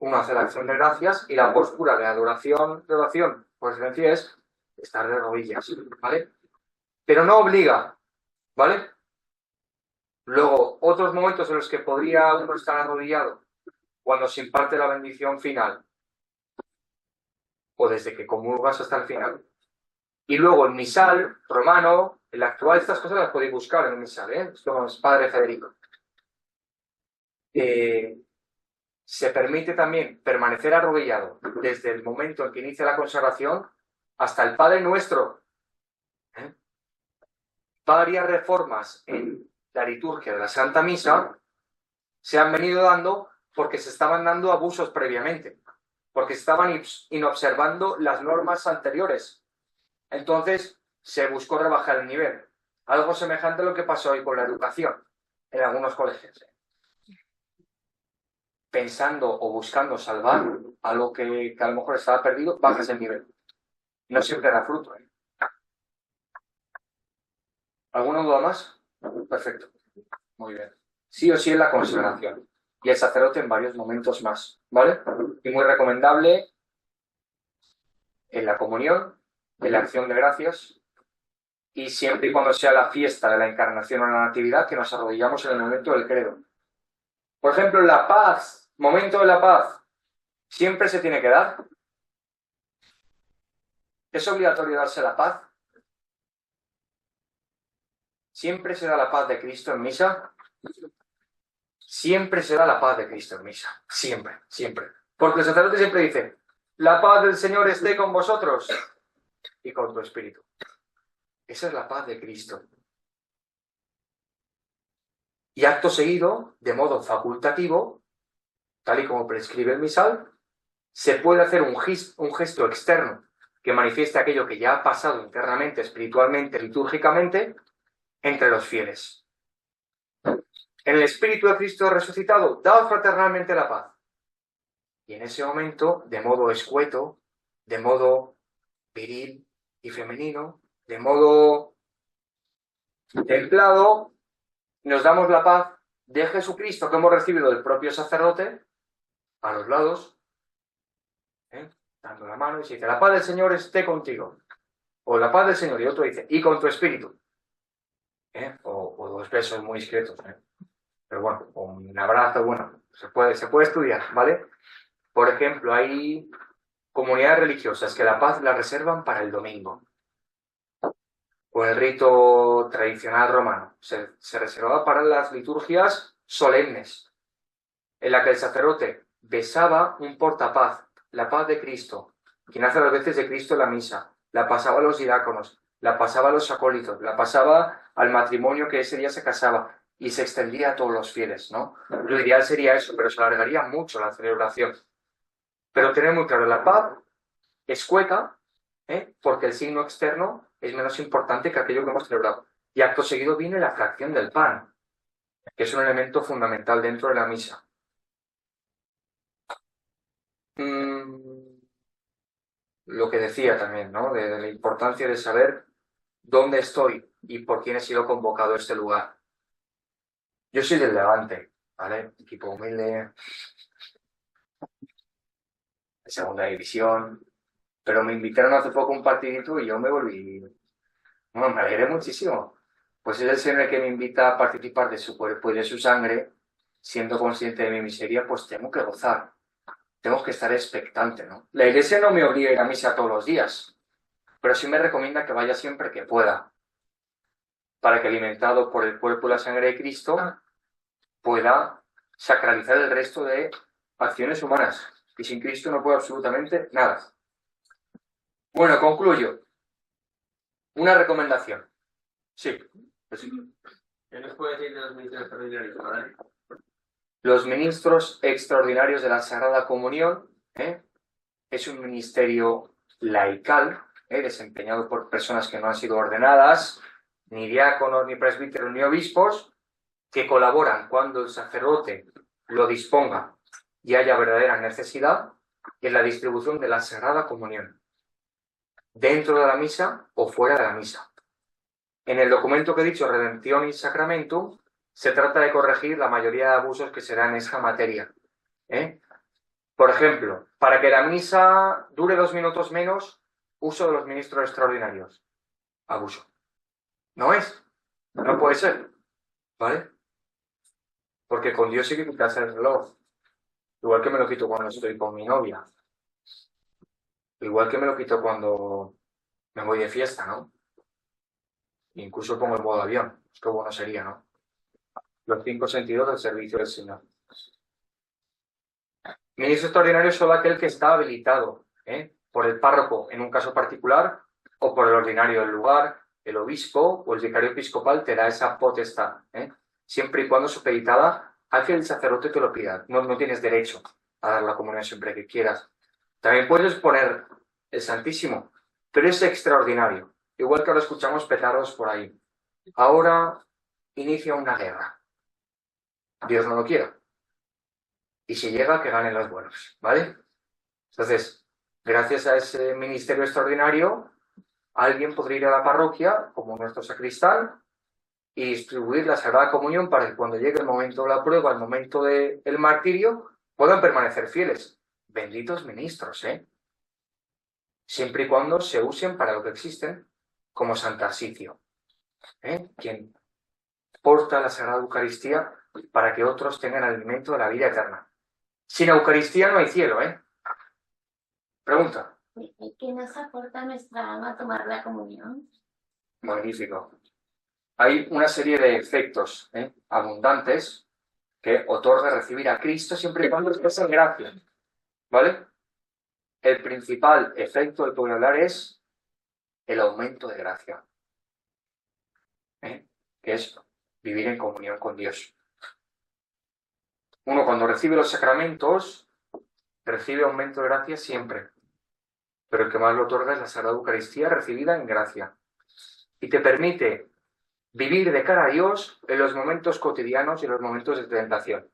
uno hace la acción de gracias y la postura de adoración por excelencia es estar de rodillas, ¿vale? Pero no obliga, ¿vale? Luego, otros momentos en los que podría uno estar arrodillado, cuando se imparte la bendición final, o desde que comulgas hasta el final. Y luego el misal romano, el actual, estas cosas las podéis buscar en el misal, ¿eh? Esto es Padre Federico. Se permite también permanecer arrodillado desde el momento en que inicia la consagración hasta el Padre Nuestro. Varias reformas en la liturgia de la Santa Misa se han venido dando porque se estaban dando abusos previamente, porque estaban inobservando las normas anteriores. Entonces se buscó rebajar el nivel. Algo semejante a lo que pasó hoy con la educación en algunos colegios. Pensando o buscando salvar algo que a lo mejor estaba perdido, bajas el nivel. No siempre da fruto, ¿eh? ¿Alguna duda más? Perfecto. Muy bien. Sí o sí en la consagración. Y el sacerdote en varios momentos más, ¿vale? Y muy recomendable en la comunión, en la acción de gracias, y siempre y cuando sea la fiesta de la Encarnación o la Natividad, que nos arrodillamos en el momento del credo. Por ejemplo, la paz, momento de la paz, siempre se tiene que dar. ¿Es obligatorio darse la paz? ¿Siempre se da la paz de Cristo en misa? Siempre se da la paz de Cristo en misa. Siempre, siempre. Porque el sacerdote siempre dice: la paz del Señor esté con vosotros y con tu espíritu. Esa es la paz de Cristo. Y acto seguido, de modo facultativo, tal y como prescribe el misal, se puede hacer un gesto externo que manifieste aquello que ya ha pasado internamente, espiritualmente, litúrgicamente, entre los fieles. En el Espíritu de Cristo resucitado, daos fraternalmente la paz. Y en ese momento, de modo escueto, de modo viril y femenino, de modo templado, nos damos la paz de Jesucristo que hemos recibido del propio sacerdote a los lados, dando la mano y se dice, la paz del Señor esté contigo. O la paz del Señor, y otro dice, y con tu espíritu. O dos besos muy discretos. Pero bueno, o un abrazo, bueno, se puede estudiar, ¿vale? Por ejemplo, hay comunidades religiosas que la paz la reservan para el domingo. O el rito tradicional romano. Se reservaba para las liturgias solemnes, en la que el sacerdote besaba un portapaz, la paz de Cristo, quien hace las veces de Cristo en la misa, la pasaba a los diáconos, la pasaba a los acólitos, la pasaba al matrimonio que ese día se casaba y se extendía a todos los fieles, ¿no? Lo ideal sería eso, pero se alargaría mucho la celebración. Pero tener muy claro, la paz escueta, porque el signo externo es menos importante que aquello que hemos celebrado. Y acto seguido viene la fracción del pan, que es un elemento fundamental dentro de la misa. Lo que decía también, ¿no? De la importancia de saber dónde estoy y por quién he sido convocado a este lugar. Yo soy del Levante, ¿vale? Equipo humilde, de segunda división, pero me invitaron hace poco a un partidito y yo me volví, bueno, me alegré muchísimo. Pues es el Señor el que me invita a participar de su cuerpo y de su sangre, siendo consciente de mi miseria, pues tengo que gozar, tengo que estar expectante, ¿no? La Iglesia no me obliga a ir a misa todos los días, pero sí me recomienda que vaya siempre que pueda, para que alimentado por el cuerpo y la sangre de Cristo pueda sacralizar el resto de acciones humanas. Y sin Cristo no puedo absolutamente nada. Bueno, concluyo. Una recomendación. Sí. ¿Qué nos puede decir de los ministros extraordinarios? ¿Vale? Los ministros extraordinarios de la Sagrada Comunión es un ministerio laical, desempeñado por personas que no han sido ordenadas, ni diáconos, ni presbíteros, ni obispos, que colaboran cuando el sacerdote lo disponga y haya verdadera necesidad en la distribución de la Sagrada Comunión, dentro de la misa o fuera de la misa. En el documento que he dicho, Redención y Sacramento, se trata de corregir la mayoría de abusos que se dan en esa materia. Por ejemplo, para que la misa dure 2 minutos menos, uso de los ministros extraordinarios. Abuso. No es. No puede ser. ¿Vale? Porque con Dios hay que quitarse el reloj. Igual que me lo quito cuando estoy con mi novia. Igual que me lo quito cuando me voy de fiesta, ¿no? Incluso pongo el modo avión. Es que bueno sería, ¿no? Los 5 sentidos del servicio del Señor. Ministro extraordinario es solo aquel que está habilitado por el párroco en un caso particular o por el ordinario del lugar, el obispo o el vicario episcopal te da esa potestad, siempre y cuando supeditada a que el sacerdote te lo pida. No tienes derecho a dar la comunión siempre que quieras. También puedes poner el Santísimo, pero es extraordinario. Igual que ahora escuchamos petardos por ahí. Ahora inicia una guerra. Dios no lo quiera. Y si llega, que ganen los buenos, ¿vale? Entonces, gracias a ese ministerio extraordinario, alguien podría ir a la parroquia, como nuestro sacristán, y distribuir la Sagrada Comunión para que cuando llegue el momento de la prueba, el momento del martirio, puedan permanecer fieles. Benditos ministros, siempre y cuando se usen para lo que existen, como San Tarsicio, quien porta la Sagrada Eucaristía para que otros tengan el alimento de la vida eterna. Sin Eucaristía no hay cielo, Pregunta. ¿Qué nos aporta nuestra alma tomar la comunión? Magnífico. Hay una serie de efectos abundantes que otorga recibir a Cristo siempre y cuando estés en gracia, ¿vale? El principal efecto del que voy a hablar es el aumento de gracia, que es vivir en comunión con Dios. Uno cuando recibe los sacramentos, recibe aumento de gracia siempre. pero el que más lo otorga es la Sagrada Eucaristía recibida en gracia. Y te permite vivir de cara a Dios en los momentos cotidianos y en los momentos de tentación.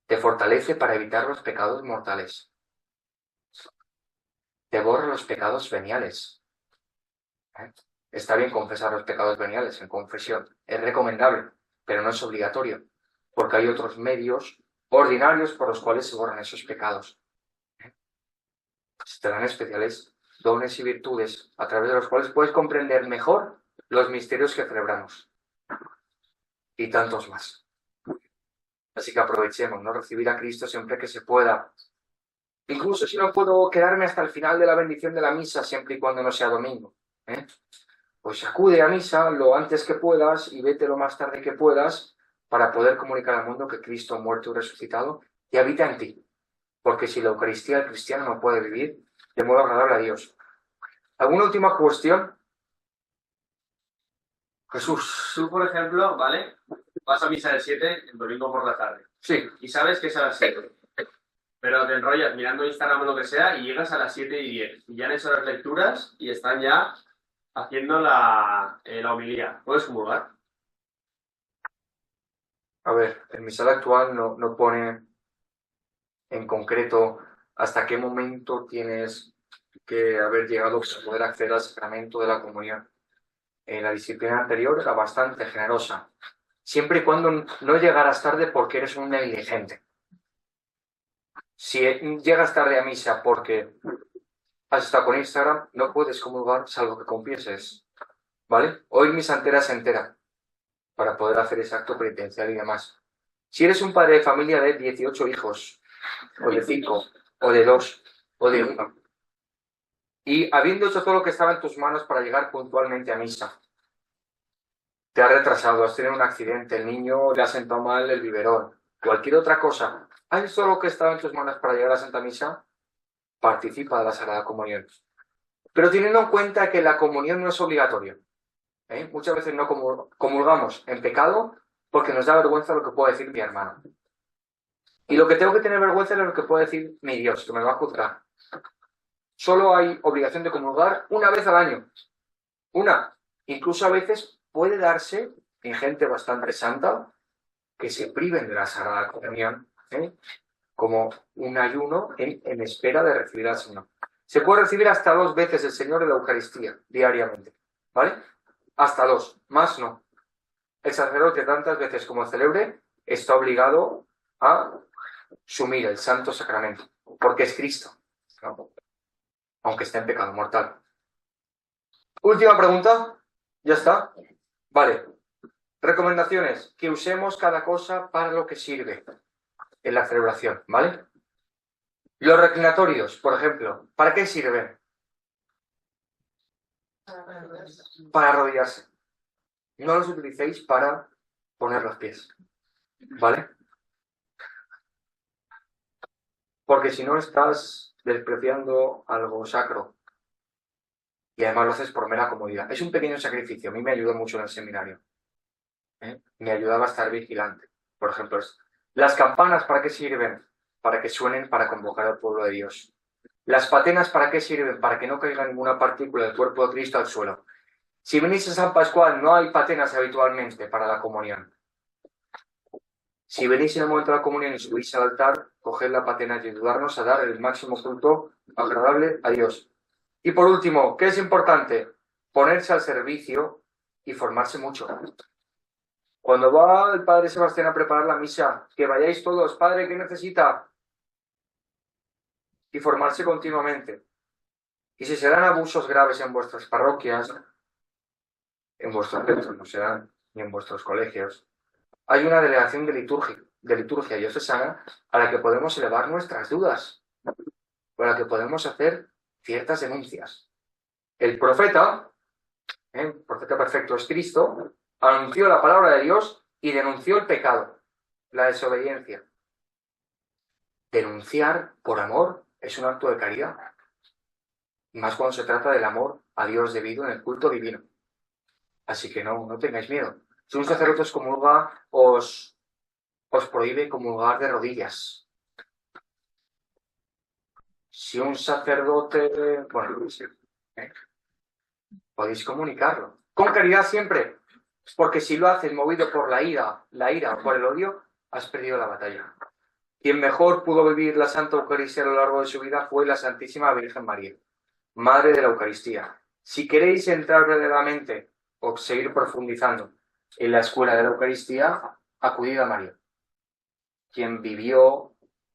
Te fortalece para evitar los pecados mortales. Te borra los pecados veniales. Está bien confesar los pecados veniales en confesión. Es recomendable, pero no es obligatorio, porque hay otros medios ordinarios por los cuales se borran esos pecados. Se te dan especiales dones y virtudes a través de los cuales puedes comprender mejor los misterios que celebramos. Y tantos más. Así que aprovechemos, ¿no? Recibir a Cristo siempre que se pueda. Incluso si no puedo quedarme hasta el final de la bendición de la misa, siempre y cuando no sea domingo, pues acude a misa lo antes que puedas y vete lo más tarde que puedas para poder comunicar al mundo que Cristo ha muerto y resucitado y habita en ti. Porque si la Eucaristía el cristiano no puede vivir de modo agradable a Dios. ¿Alguna última cuestión? Jesús. Tú, por ejemplo, ¿vale? Vas a misa del 7 el domingo por la tarde. Sí. Y sabes que es a las 7. Pero te enrollas mirando Instagram o lo que sea y llegas a las 7:10. Y ya han hecho las lecturas y están ya haciendo la homilía. ¿Puedes comulgar? A ver, el misal actual no pone en concreto hasta qué momento tienes que haber llegado para poder acceder al sacramento de la comunión. La disciplina anterior era bastante generosa, siempre y cuando no llegaras tarde porque eres un negligente. Si llegas tarde a misa porque has estado con Instagram, no puedes comulgar salvo que confieses, ¿vale? Hoy misa entera se entera para poder hacer ese acto penitencial y demás. Si eres un padre de familia de 18 hijos, o de 5, o de 2, o de 1, y habiendo hecho todo lo que estaba en tus manos para llegar puntualmente a misa, te has retrasado, has tenido un accidente, el niño le ha sentado mal el biberón, cualquier otra cosa, has hecho lo que estaba en tus manos para llegar a la Santa Misa, participa de la Sagrada Comunión. Pero teniendo en cuenta que la comunión no es obligatoria. Muchas veces no comulgamos en pecado porque nos da vergüenza lo que puede decir mi hermano. Y lo que tengo que tener vergüenza es lo que puede decir mi Dios, que me va a juzgar. Solo hay obligación de comulgar una vez al año. Una. Incluso a veces puede darse en gente bastante santa que se priven de la Sagrada Comunión, como un ayuno en espera de recibir al Señor. Se puede recibir hasta 2 veces el Señor en la Eucaristía, diariamente, ¿vale? Hasta 2, más no. El sacerdote, tantas veces como celebre, está obligado a sumir el Santo Sacramento, porque es Cristo, ¿no? Aunque esté en pecado mortal. Última pregunta, ¿ya está? Vale. Recomendaciones, que usemos cada cosa para lo que sirve en la celebración, ¿vale? Los reclinatorios, por ejemplo, ¿para qué sirven? Para arrodillarse. No los utilicéis para poner los pies, ¿vale? Porque si no estás despreciando algo sacro y además lo haces por mera comodidad. Es un pequeño sacrificio, a mí me ayudó mucho en el seminario. Me ayudaba a estar vigilante. Por ejemplo, las campanas, ¿para qué sirven? Para que suenen para convocar al pueblo de Dios. Las patenas, ¿para qué sirven? Para que no caiga ninguna partícula del cuerpo de Cristo al suelo. Si venís a San Pascual, no hay patenas habitualmente para la comunión. Si venís en el momento de la comunión y subís al altar, coged la patena y ayudarnos a dar el máximo culto agradable a Dios. Y por último, ¿qué es importante? Ponerse al servicio y formarse mucho. Cuando va el padre Sebastián a preparar la misa, que vayáis todos, padre, ¿qué necesita? Y formarse continuamente. Y si se dan abusos graves en vuestras parroquias, en vuestros centros, no se dan, ni en vuestros colegios, hay una delegación de liturgia diocesana a la que podemos elevar nuestras dudas, a la que podemos hacer ciertas denuncias. El profeta perfecto es Cristo, anunció la palabra de Dios y denunció el pecado, la desobediencia. Denunciar por amor es un acto de caridad, y más cuando se trata del amor a Dios debido en el culto divino. Así que no tengáis miedo. Si un sacerdote os comulga, os prohíbe comulgar de rodillas. Si un sacerdote, bueno, sí, podéis comunicarlo. Con caridad siempre, porque si lo haces movido por la ira o por el odio, has perdido la batalla. Quien mejor pudo vivir la Santa Eucaristía a lo largo de su vida fue la Santísima Virgen María, Madre de la Eucaristía. Si queréis entrar verdaderamente o seguir profundizando en la escuela de la Eucaristía, acudid a María, quien vivió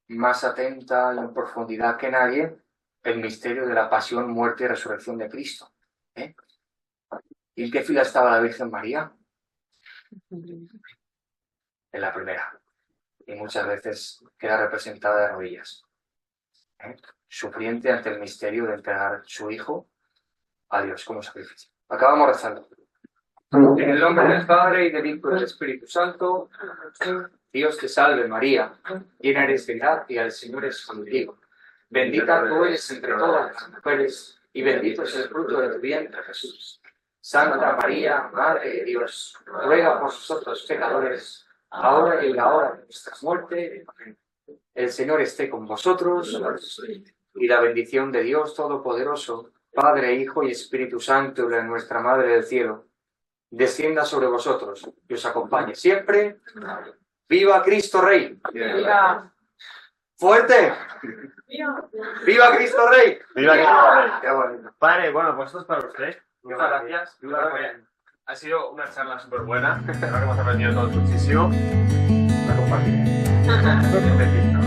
más atenta y en profundidad que nadie el misterio de la pasión, muerte y resurrección de Cristo. ¿Y en qué fila estaba la Virgen María? En la primera. Y muchas veces queda representada de rodillas, sufriente ante el misterio de entregar su hijo a Dios como sacrificio. Acabamos rezando. En el nombre del Padre, y del Hijo y del Espíritu Santo. Dios te salve María, llena eres de gracia, el Señor es contigo. Bendita tú eres entre todas las mujeres, y bendito es el fruto de tu vientre, Jesús. Santa María, Madre de Dios, ruega por nosotros pecadores, ahora y en la hora de nuestra muerte. El Señor esté con vosotros, y la bendición de Dios Todopoderoso, Padre, Hijo y Espíritu Santo, y de nuestra Madre del Cielo, descienda sobre vosotros y os acompañe siempre. ¡Viva Cristo Rey! Viva. ¡Fuerte! ¡Viva Cristo Rey! ¡Viva Cristo Rey! ¡Qué bonito! Padre, bueno, pues esto es para usted. Muchas Vale. gracias. Yo creo que ha sido una charla súper buena. Creo que hemos aprendido todos muchísimo. La compartiré.